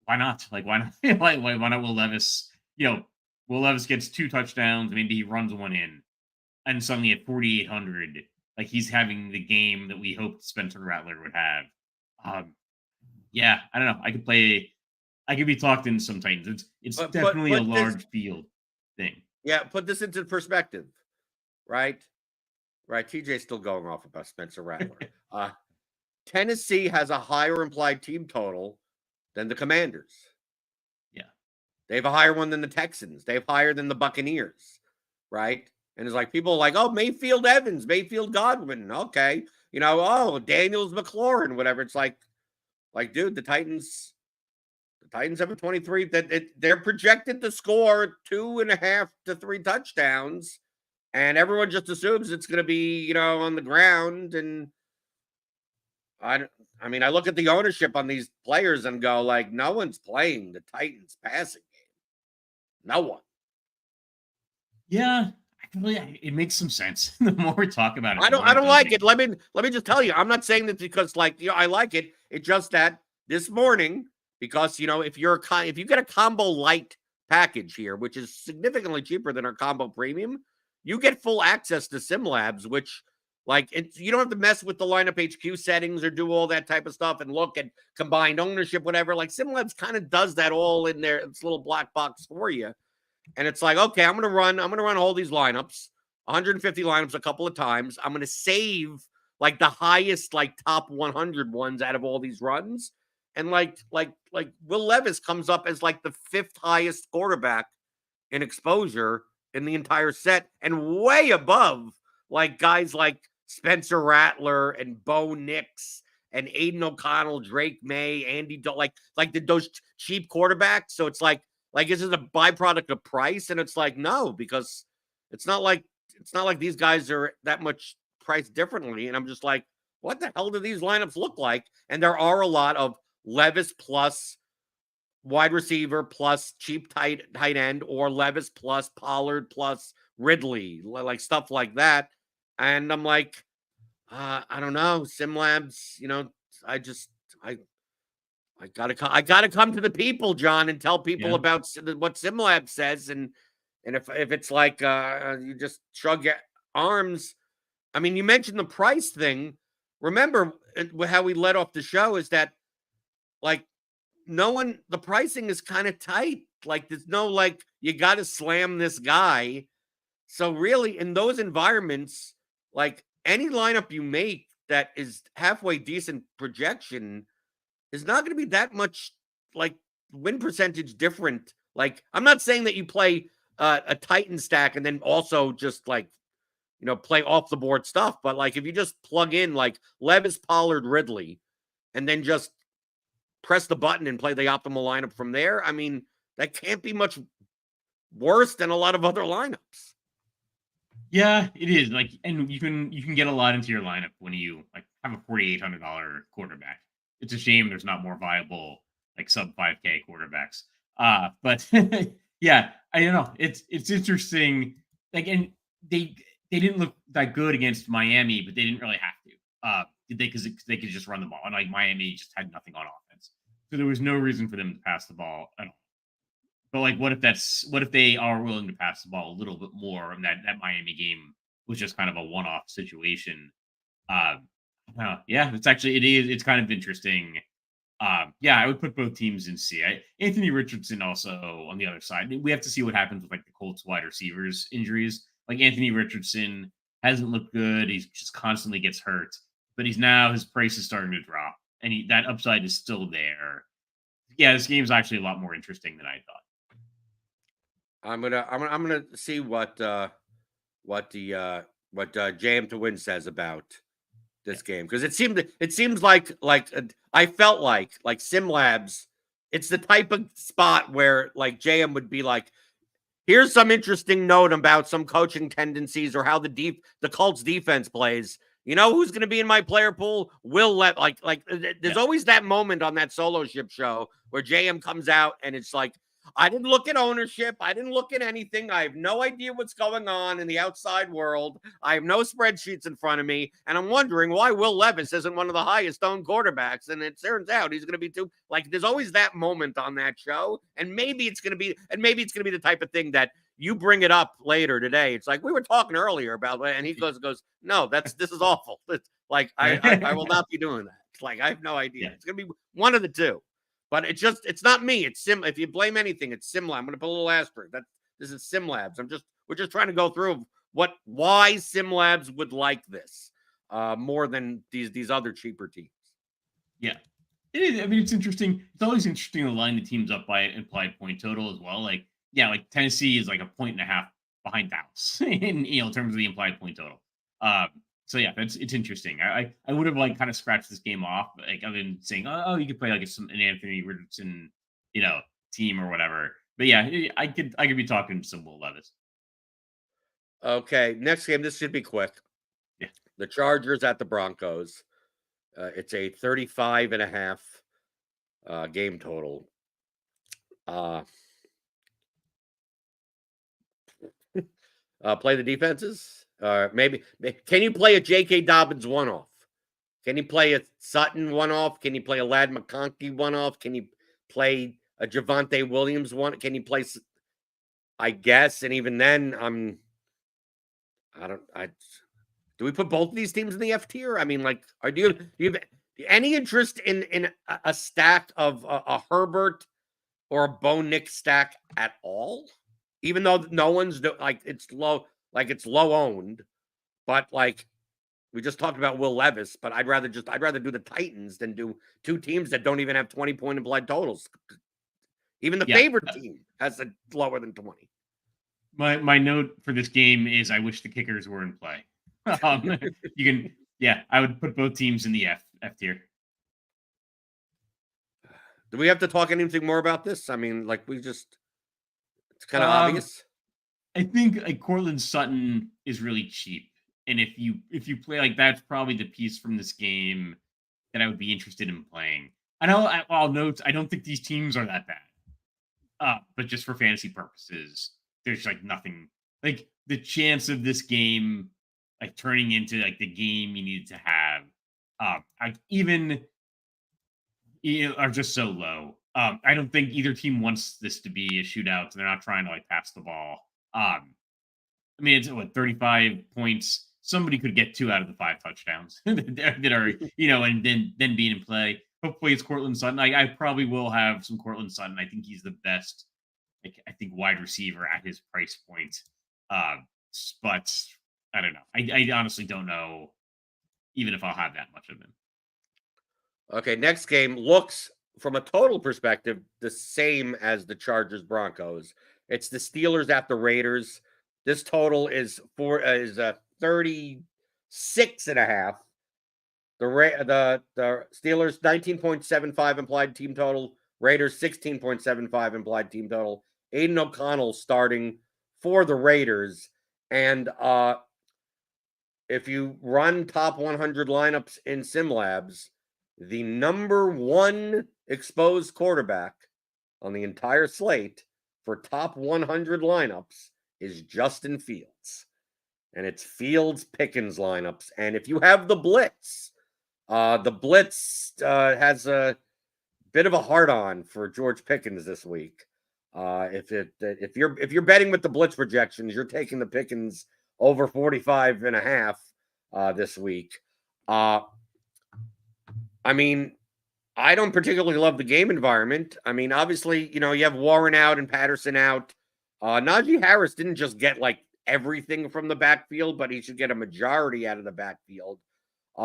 Why not? Like why not? why not Will Levis? Will Levis gets 2 touchdowns. Maybe he runs one in, and suddenly at 4,800. Like he's having the game that we hoped Spencer Rattler would have. Yeah, I don't know. I could be talked into some Titans. It's definitely a large field thing. Yeah, put this into perspective, right? Right. TJ's still going off about Spencer Rattler. Tennessee has a higher implied team total than the Commanders. Yeah. They have a higher one than the Texans. They have higher than the Buccaneers, right? And it's like people are like, oh, Mayfield Evans, Mayfield Godwin. Okay. Daniels McLaurin, whatever. It's like, dude, the Titans have a 23 that they're projected to score 2.5 to 3 touchdowns. And everyone just assumes it's going to be, on the ground. And I look at the ownership on these players and go like, no one's playing the Titans passing game. No one. Yeah. It makes some sense. The more we talk about it, I don't like it. Let me just tell you, I'm not saying that because I like it. It's just that this morning, because if you get a combo light package here, which is significantly cheaper than our combo premium, you get full access to SimLabs, which you don't have to mess with the lineup HQ settings or do all that type of stuff and look at combined ownership, whatever. Like SimLabs kind of does that all in there. It's a little black box for you. And it's like, okay, I'm going to run all these lineups, 150 lineups a couple of times. I'm going to save like the highest, like top 100 ones out of all these runs. And like Will Levis comes up as like the 5th highest quarterback in exposure in the entire set and way above like guys like Spencer Rattler and Bo Nix and Aiden O'Connell, Drake May, Andy, those cheap quarterbacks. So it's like, is it a byproduct of price? And it's like, no, because it's not like these guys are that much priced differently. And I'm just like, what the hell do these lineups look like? And there are a lot of Levis plus wide receiver plus cheap tight end, or Levis plus Pollard plus Ridley, like stuff like that. And I'm like, I don't know, SimLabs, I gotta come to the people, John, and tell people about what SimLabs says, and if it's like you just shrug your arms. I mean, you mentioned the price thing. Remember how we led off the show is that like the pricing is kind of tight. Like there's no like you got to slam this guy. So really, in those environments, like any lineup you make that is halfway decent projection is not going to be that much like win percentage different. Like I'm not saying that you play a Titan stack and then also just like, play off the board stuff. But like, if you just plug in like Levis, Pollard, Ridley, and then just press the button and play the optimal lineup from there, I mean, that can't be much worse than a lot of other lineups. Yeah, it is. Like, and you can get a lot into your lineup when you like have a $4,800 quarterback. It's a shame there's not more viable like sub 5K quarterbacks. But yeah, I don't know. It's interesting. Like, and they didn't look that good against Miami, but they didn't really have to. Did they? Because they could just run the ball, and like Miami just had nothing on offense, so there was no reason for them to pass the ball at all. But like, what if they are willing to pass the ball a little bit more? And that Miami game was just kind of a one-off situation. Yeah, it's kind of interesting. Yeah, I would put both teams in C. Anthony Richardson also on the other side. We have to see what happens with like the Colts wide receivers injuries. Like Anthony Richardson hasn't looked good. He just constantly gets hurt, but his price is starting to drop, and that upside is still there. Yeah, this game's actually a lot more interesting than I thought. I'm gonna see what Jam to Win says about this game, because it seems like I felt like SimLabs. It's the type of spot where like JM would be like, here's some interesting note about some coaching tendencies or how the Colts defense plays. You know who's going to be in my player pool? Will Levis. There's always that moment on that solo ship show where JM comes out and it's like, I didn't look at ownership. I didn't look at anything. I have no idea what's going on in the outside world. I have no spreadsheets in front of me. And I'm wondering why Will Levis isn't one of the highest owned quarterbacks. And it turns out he's going to be too, like, there's always that moment on that show. And maybe it's going to be the type of thing that you bring it up later today. It's like, we were talking earlier about it. And he goes, no, this is awful. It's like, I will not be doing that. It's like, I have no idea. It's going to be one of the two. But it's not me. It's Sim. If you blame anything, it's SimLabs. I'm going to put a little asterisk. This is SimLabs. We're just trying to go through why SimLabs would like this more than these other cheaper teams. Yeah, it is. I mean, it's interesting. It's always interesting to line the teams up by implied point total as well. Like Tennessee is like 1.5 behind Dallas in terms of the implied point total. So yeah, it's interesting. I would have kind of scratched this game off, other than saying, oh, you could play an Anthony Richardson, team or whatever. But yeah, I could be talking some Will Levis. Okay, next game. This should be quick. Yeah, the Chargers at the Broncos. It's a 35.5 game total. Play the defenses. Maybe can you play a J.K. Dobbins one-off? Can you play a Sutton one-off? Can you play a Ladd McConkey one-off? Can you play a Javonte Williams one? Can you play? I guess, and even then, do we put both of these teams in the F tier? I mean, do you have any interest in a stack of a Herbert or a Bo Nix stack at all? Even though no one's it's low. It's low owned, but we just talked about Will Levis, but I'd rather do the Titans than do two teams that don't even have 20-point implied totals. Even the favorite team has a lower than 20. My note for this game is I wish the kickers were in play. I would put both teams in the F tier. Do we have to talk anything more about this? I mean, it's kind of obvious. I think Cortland Sutton is really cheap, and if you play that's probably the piece from this game that I would be interested in playing. I'll note I don't think these teams are that bad, but just for fantasy purposes, there's nothing the chance of this game turning into the game you need to have, are just so low. I don't think either team wants this to be a shootout, so they're not trying to pass the ball. I mean, it's 35 points. Somebody could get 2 out of the 5 touchdowns that are, and then being in play. Hopefully it's Cortland Sutton. I probably will have some Cortland Sutton. I think he's the best, I think, wide receiver at his price point. But I don't know. I honestly don't know even if I'll have that much of him. Okay, next game looks, from a total perspective, the same as the Chargers Broncos. It's the Steelers at the Raiders. This total is 36.5. The Steelers 19.75 implied team total. Raiders 16.75 implied team total. Aiden O'Connell starting for the Raiders. And if you run top 100 lineups in SimLabs, the number one exposed quarterback on the entire slate for top 100 lineups is Justin Fields. And it's Fields-Pickens lineups. And if you have the Blitz has a bit of a hard-on for George Pickens this week. If you're betting with the blitz projections, you're taking the Pickens over 45.5 this week. I mean, I don't particularly love the game environment. I mean, obviously, you have Warren out and Patterson out. Najee Harris didn't just get like everything from the backfield, but he should get a majority out of the backfield.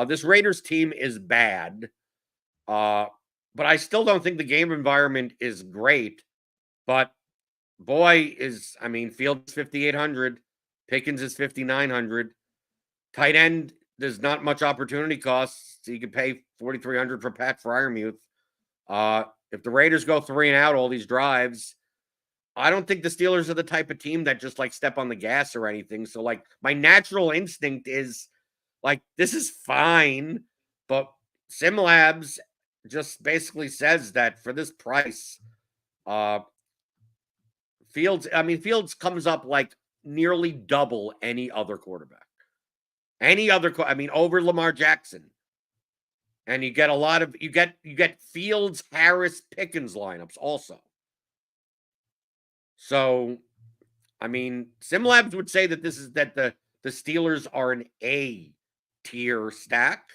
This Raiders team is bad, but I still don't think the game environment is great. But boy, Fields 5,800, Pickens is 5,900. Tight end, there's not much opportunity costs. So you can pay 4,300 for Pat Freiermuth. If the Raiders go 3 and out all these drives, I don't think the Steelers are the type of team that just like step on the gas or anything. So like my natural instinct is like, this is fine, but SimLabs just basically says that for this price, Fields comes up like nearly double any other quarterback. Over Lamar Jackson. And you get you get Fields, Harris, Pickens lineups also. So, SimLabs would say that the Steelers are an A tier stack,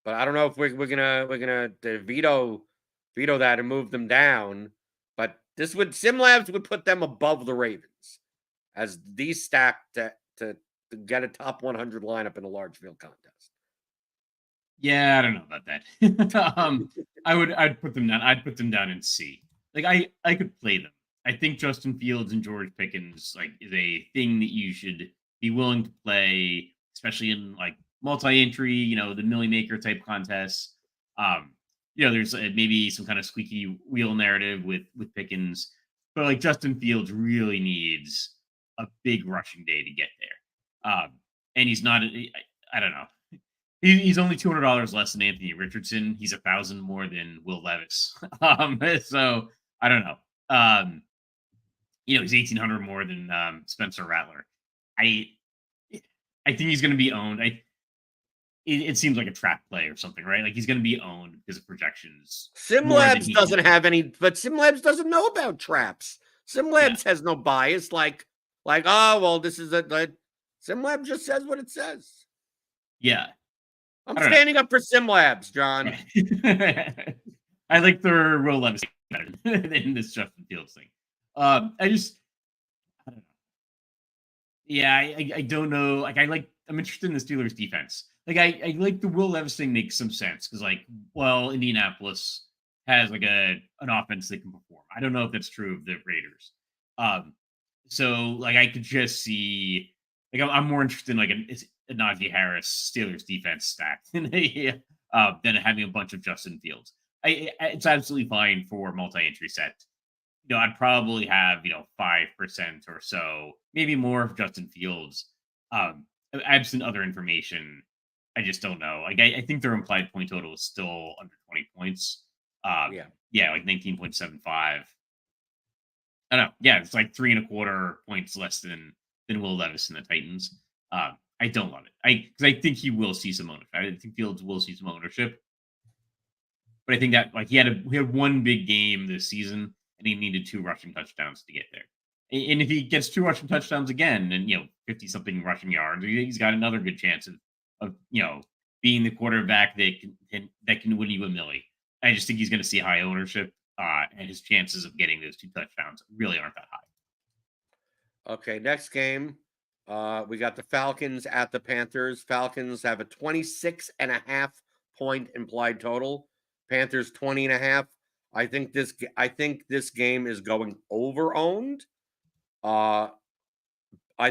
but I don't know if we're gonna veto that and move them down. But SimLabs would put them above the Ravens as the stack to get a top 100 lineup in a large field contest. Yeah, I don't know about that. I'd put them down. I'd put them down in C. Like I could play them. I think Justin Fields and George Pickens is a thing that you should be willing to play, especially in like multi-entry, the Millie Maker type contests. There's maybe some kind of squeaky wheel narrative with Pickens, but like Justin Fields really needs a big rushing day to get there. And he's not. I don't know. He's only $200 less than Anthony Richardson. He's $1,000 more than Will Levis. So I don't know. He's $1,800 more than Spencer Rattler. I think he's going to be owned. It seems like a trap play or something, right? Like he's going to be owned because of projections. SimLabs doesn't have any, but SimLabs doesn't know about traps. SimLabs has no bias. Like, oh well, this is SimLabs just says what it says. Yeah. I'm standing up for SimLabs, John. I like their Will Levis better than this Justin Fields thing. I don't know. Yeah, I don't know. Like I'm interested in the Steelers defense. Like I like the Will Levis thing makes some sense because Indianapolis has like an offense that can perform. I don't know if that's true of the Raiders. So like I could just see I'm more interested in like a Najee Harris Steelers defense stack than having a bunch of Justin Fields. It's absolutely fine for multi-entry set. I'd probably have 5% or so, maybe more of Justin Fields. Absent other information, I just don't know. Like I think their implied point total is still under 20 points. Like 19.75. I don't know. Yeah, it's like 3.25 points less than Will Levis and the Titans. I don't love it. Because I think he will see some ownership. I think Fields will see some ownership. But I think that he had one big game this season, and he needed 2 rushing touchdowns to get there. And if he gets 2 rushing touchdowns again, and 50-something rushing yards, he's got another good chance of being the quarterback that can win you a millie. I just think he's going to see high ownership, and his chances of getting those 2 touchdowns really aren't that high. Okay, next game. We got the Falcons at the Panthers. Falcons have a 26.5 point implied total. Panthers 20.5. I think this game is going over owned. I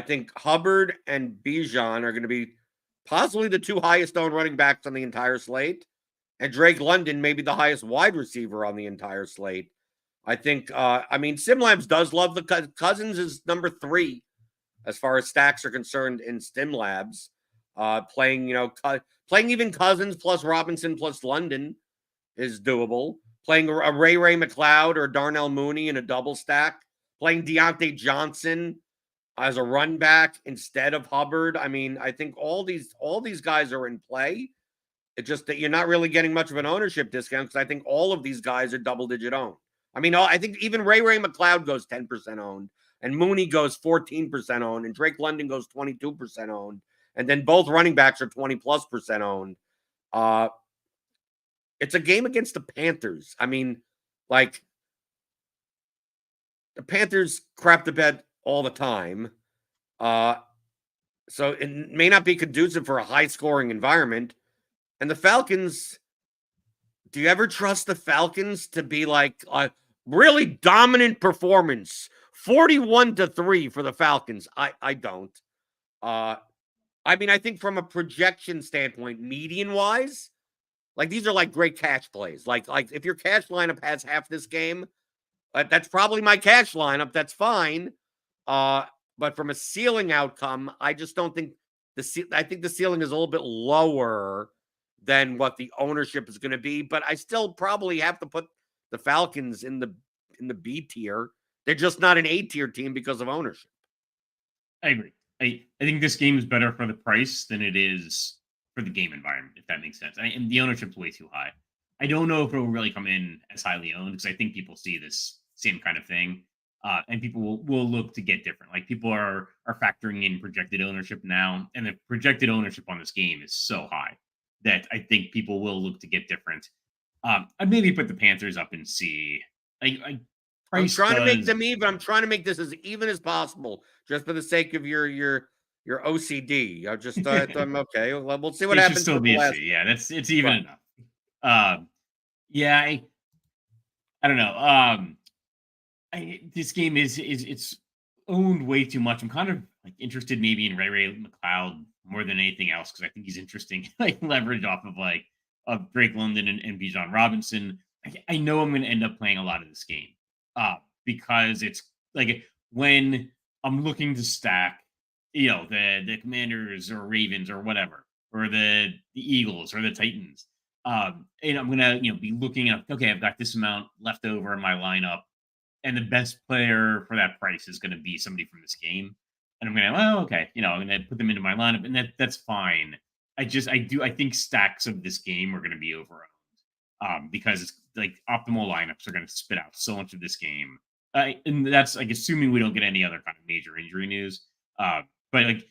think Hubbard and Bijan are going to be possibly the 2 highest owned running backs on the entire slate, and Drake London may be the highest wide receiver on the entire slate. I think. SimLabs does love the Cousins is number 3 as far as stacks are concerned in SimLabs. Playing even Cousins plus Robinson plus London is doable. Playing a Ray McLeod or Darnell Mooney in a double stack. Playing Deontay Johnson as a run back instead of Hubbard. I think all these guys are in play. It's just that you're not really getting much of an ownership discount because I think all of these guys are double-digit owned. I mean, I think even Ray McLeod goes 10% owned, and Mooney goes 14% owned, and Drake London goes 22% owned, and then both running backs are 20+% owned. It's a game against the Panthers. I mean, like, the Panthers crap the bed all the time. So it may not be conducive for a high-scoring environment. And the Falcons, do you ever trust the Falcons to be like a really dominant performance? 41-3 for the Falcons. I don't. I mean, I think from a projection standpoint, median-wise, like these are like great cash plays. Like if your cash lineup has half this game, that's probably my cash lineup. That's fine. But from a ceiling outcome, I just don't think I think the ceiling is a little bit lower than what the ownership is going to be. But I still probably have to put the Falcons in the B tier. They're just not an A tier team because of ownership. I agree. I think this game is better for the price than it is for the game environment, if that makes sense. And the ownership's way too high. I don't know if it will really come in as highly owned because I think people see this same kind of thing. And people will look to get different. Like people are factoring in projected ownership now, and the projected ownership on this game is so high that I think people will look to get different. I'd maybe put the Panthers up in C. I'm trying to make them even. I'm trying to make this as even as possible, just for the sake of your OCD. I just I'm okay. Well, we'll see what happens. Still be a C. Yeah, it's even enough. Yeah, I don't know. This game is it's owned way too much. I'm kind of like interested maybe in Ray McLeod more than anything else because I think he's interesting, like leverage off of Drake London and Bijan Robinson. I know I'm going to end up playing a lot of this game because it's like when I'm looking to stack, the Commanders or Ravens or whatever, or the Eagles or the Titans. And I'm going to be looking at, okay, I've got this amount left over in my lineup. And the best player for that price is going to be somebody from this game. And I'm going to, okay, I'm going to put them into my lineup, and that's fine. I think stacks of this game are going to be overowned because it's like optimal lineups are going to spit out so much of this game. And that's like assuming we don't get any other kind of major injury news. But like,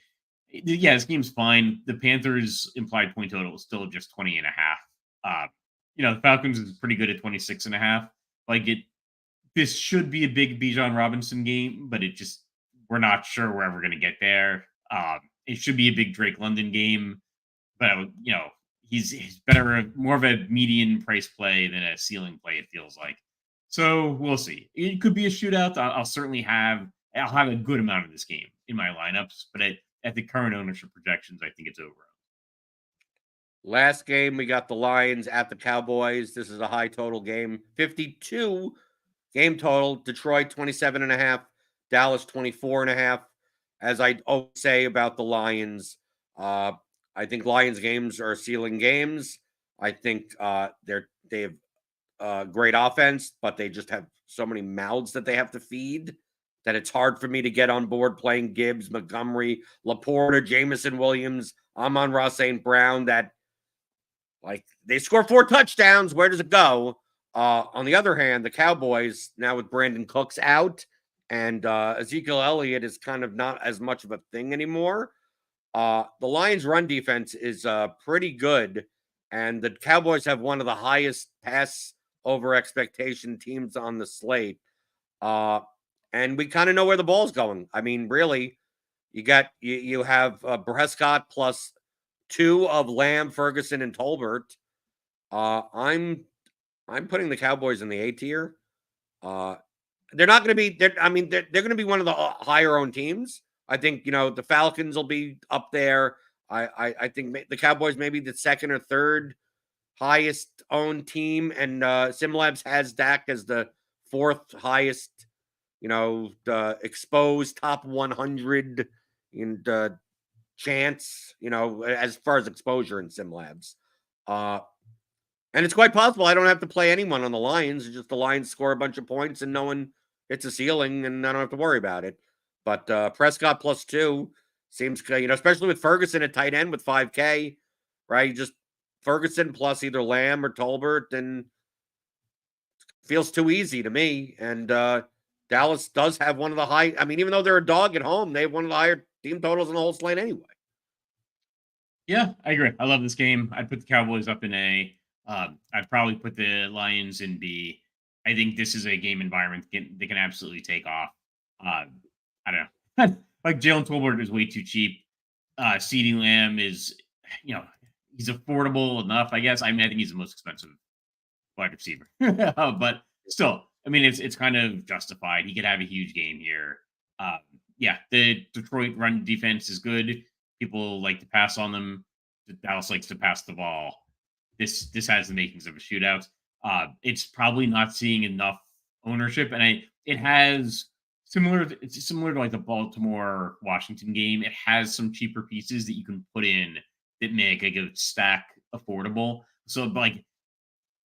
yeah, this game's fine. The Panthers implied point total is still just 20.5. The Falcons is pretty good at 26.5. Like this should be a big Bijan Robinson game, but we're not sure we're ever going to get there. It should be a big Drake London game, but he's better, more of a median price play than a ceiling play, it feels like. So we'll see. It could be a shootout. I'll certainly have a good amount of this game in my lineups, but at the current ownership projections, I think it's over. Last game, we got the Lions at the Cowboys. This is a high total game, 52 game total. Detroit 27.5, Dallas 24.5. As I always say about the Lions, I think Lions games are ceiling games. I think they have great offense, but they just have so many mouths that they have to feed that it's hard for me to get on board playing Gibbs, Montgomery, Laporta, Jamison Williams, Amon-Ra St. Brown. That like they score 4 touchdowns. Where does it go? On the other hand, the Cowboys, now with Brandon Cooks out and Ezekiel Elliott is kind of not as much of a thing anymore. The Lions' run defense is pretty good, and the Cowboys have one of the highest pass over expectation teams on the slate. And we kind of know where the ball's going. I mean, really, you have Prescott plus 2 of Lamb, Ferguson, and Tolbert. I'm putting the Cowboys in the A tier. They're not going to be. They're going to be one of the higher owned teams. I think the Falcons will be up there. I think the Cowboys maybe the second or third highest owned team, and SimLabs has Dak as the 4th highest. The exposed top 100 in the chance. As far as exposure in SimLabs. And it's quite possible I don't have to play anyone on the Lions. It's just the Lions score a bunch of points and no one hits a ceiling, and I don't have to worry about it. But Prescott plus 2 seems, especially with Ferguson at tight end with 5K, right? Just Ferguson plus either Lamb or Tolbert, and feels too easy to me. And Dallas does have one of the high. I mean, even though they're a dog at home, they have one of the higher team totals in the whole slate anyway. Yeah, I agree. I love this game. I'd put the Cowboys up in A. I'd probably put the Lions in B. I think this is a game environment they can absolutely take off. I don't know. Like Jalen Tolbert is way too cheap. CeeDee Lamb is, he's affordable enough, I guess. I mean, I think he's the most expensive wide receiver. But still, I mean, it's kind of justified. He could have a huge game here. Yeah, the Detroit run defense is good. People like to pass on them. Dallas likes to pass the ball. This has the makings of a shootout. It's probably not seeing enough ownership, and it has it's similar to like the Baltimore Washington game. It has some cheaper pieces that you can put in that make like a stack affordable. So like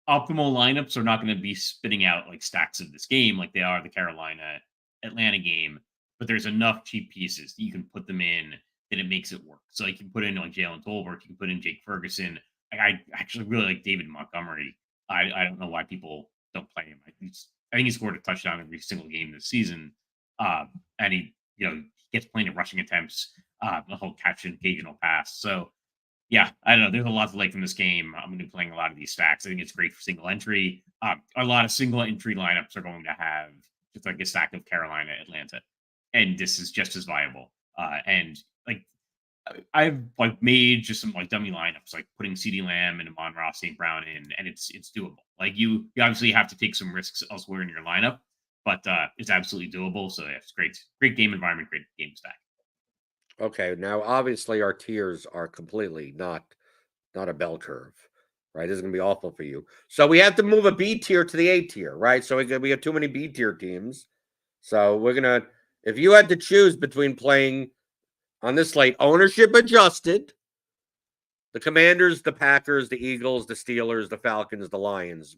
optimal lineups are not going to be spitting out like stacks of this game like they are the Carolina Atlanta game, but there's enough cheap pieces that you can put them in that it makes it work. So you can put in like Jalen Tolbert, you can put in Jake Ferguson. I actually really like David Montgomery. I don't know why people don't play him. I think he scored a touchdown every single game this season. And he gets plenty of rushing attempts. The whole catch an occasional pass. So yeah, I don't know. There's a lot to like from this game. I'm going to be playing a lot of these stacks. I think it's great for single entry. A lot of single entry lineups are going to have just like a stack of Carolina, Atlanta, and this is just as viable. And like I've like made just some like dummy lineups, like putting CeeDee Lamb and Amon-Ra St. Brown in, and it's doable. Like you obviously have to take some risks elsewhere in your lineup, but it's absolutely doable. So yeah, it's great game environment, great game stack. Okay, now obviously our tiers are completely not a bell curve, right? This is gonna be awful for you. So we have to move a B tier to the A tier, right? So we have too many B tier teams. So we're gonna, if you had to choose between playing on this slate, ownership adjusted, the Commanders, the Packers, the Eagles, the Steelers, the Falcons, the Lions.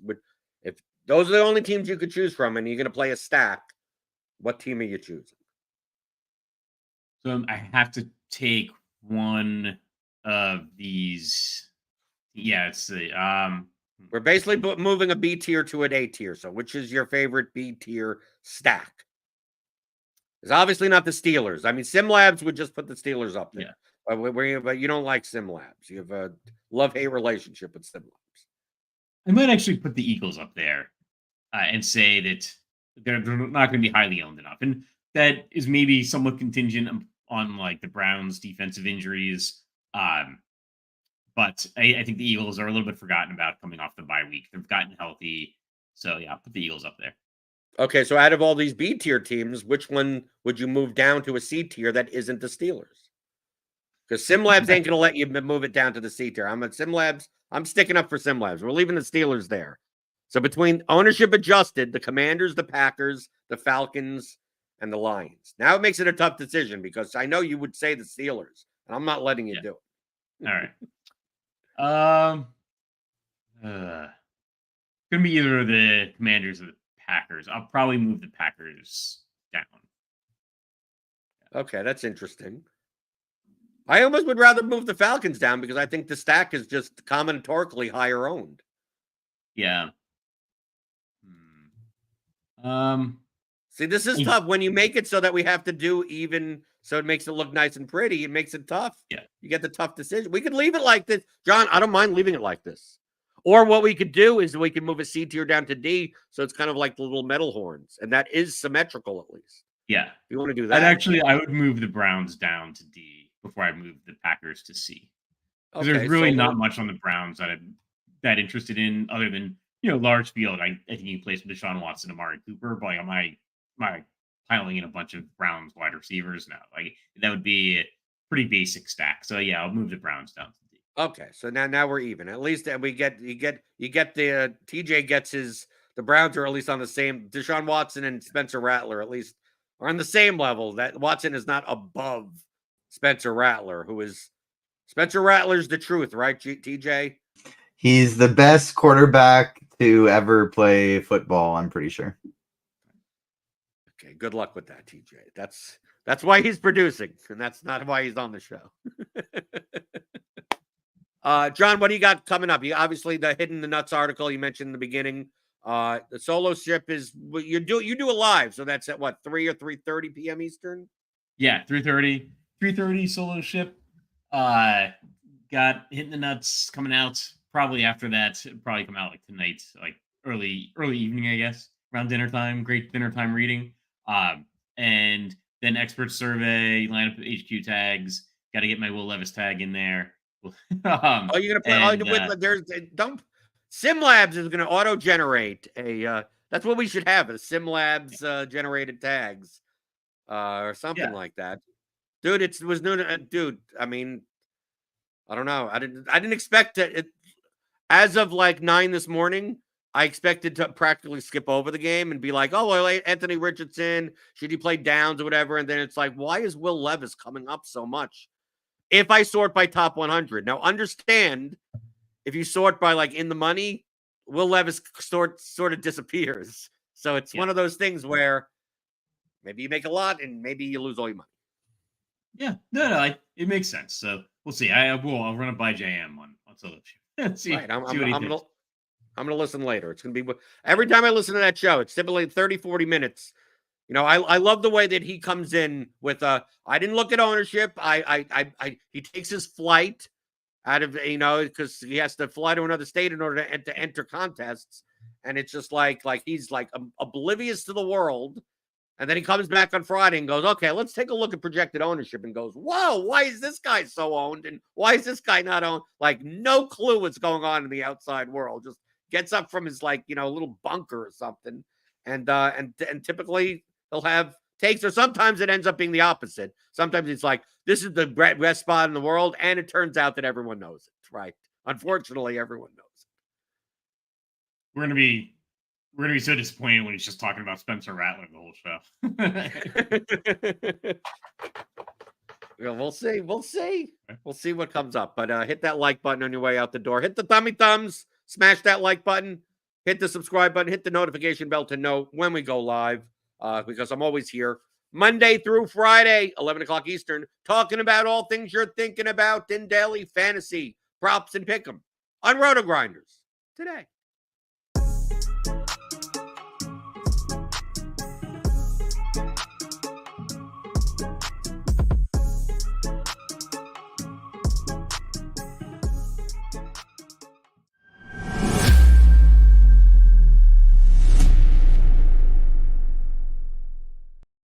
If those are the only teams you could choose from, and you're going to play a stack, what team are you choosing? So I have to take one of these. Yeah, it's the we're basically moving a B tier to an A tier. So which is your favorite B tier stack? It's obviously not the Steelers. I mean, SimLabs would just put the Steelers up there. Yeah. But you don't like SimLabs. You have a love-hate relationship with SimLabs. I might actually put the Eagles up there and say that they're not going to be highly owned enough. And that is maybe somewhat contingent on like the Browns' defensive injuries. But I think the Eagles are a little bit forgotten about coming off the bye week. They've gotten healthy. So yeah, I'll put the Eagles up there. Okay, so out of all these B tier teams, which one would you move down to a C tier that isn't the Steelers? Because SimLabs ain't going to let you move it down to the C tier. I'm at SimLabs. I'm sticking up for SimLabs. We're leaving the Steelers there. So between ownership adjusted, the Commanders, the Packers, the Falcons, and the Lions. Now it makes it a tough decision because I know you would say the Steelers, and I'm not letting you do it. All right. Gonna be either the Commanders or the Packers. I'll probably move the Packers down. Okay, that's interesting. I almost would rather move the Falcons down because I think the stack is just combinatorically higher owned. Yeah. See, this is tough when you make it so that we have to do even, so it makes it look nice and pretty. It makes it tough. Yeah. You get the tough decision. We could leave it like this. John, I don't mind leaving it like this. Or what we could do is we can move a C tier down to D, so it's kind of like the little metal horns, and that is symmetrical at least. Yeah. If you want to do that. I would move the Browns down to D before I move the Packers to C. Because there's really not much on the Browns that I'm that interested in other than, large field. I think you play some Deshaun Watson, Amari Cooper, but like, am I piling in a bunch of Browns wide receivers? No. Like that would be a pretty basic stack. So yeah, I'll move the Browns down to D. Okay, so now we're even. At least we get the TJ gets the Browns are at least on the same. Deshaun Watson and Spencer Rattler at least are on the same level. That Watson is not above Spencer Rattler, who is Spencer Rattler's the truth, right, TJ? He's the best quarterback to ever play football, I'm pretty sure. Okay, good luck with that, TJ. That's why he's producing, and that's not why he's on the show. John, what do you got coming up? You obviously the Hidden the Nuts article you mentioned in the beginning. The solo ship is you do it live, so that's at what 3 or 3:30 p.m. Eastern. Yeah, 3:30 solo ship. Got Hitting the Nuts coming out probably after that. It'll probably come out like tonight, like early evening, I guess, around dinner time. Great dinner time reading. And then expert survey, line up HQ tags. Got to get my Will Levis tag in there. Oh, you're gonna play there's don't SimLabs is gonna auto generate a that's what we should have, a SimLabs generated tags or something like that. Dude, it was new. Dude, I mean, I don't know. I didn't expect it. As of like 9 this morning, I expected to practically skip over the game and be like, oh, well, Anthony Richardson, should he play downs or whatever? And then it's like, why is Will Levis coming up so much? If I sort by top 100. Now, understand, if you sort by like in the money, Will Levis sort of disappears. So it's one of those things where maybe you make a lot and maybe you lose all your money. Yeah, no, it makes sense. So we'll see. I'll run it by JM on solo ship. See, right. I'm what he thinks. I'm going to listen later. It's going to be every time I listen to that show, it's typically 30, 40 minutes. You know, I love the way that he comes in with I didn't look at ownership. He takes his flight out of, you know, because he has to fly to another state in order to enter contests. And it's just like he's like oblivious to the world. And then he comes back on Friday and goes, okay, let's take a look at projected ownership, and goes, whoa, why is this guy so owned? And why is this guy not owned? Like, no clue what's going on in the outside world. Just gets up from his, like, you know, little bunker or something. And typically he'll have takes, or sometimes it ends up being the opposite. Sometimes it's like, this is the best spot in the world. And it turns out that everyone knows it, right? Unfortunately, everyone knows it. We're going to be so disappointed when he's just talking about Spencer Rattler the whole show. Well, we'll see. We'll see what comes up. But hit that like button on your way out the door. Hit the thumbs. Smash that like button. Hit the subscribe button. Hit the notification bell to know when we go live, because I'm always here Monday through Friday, 11 o'clock Eastern, talking about all things you're thinking about in daily fantasy, props, and pick'em on RotoGrinders Today.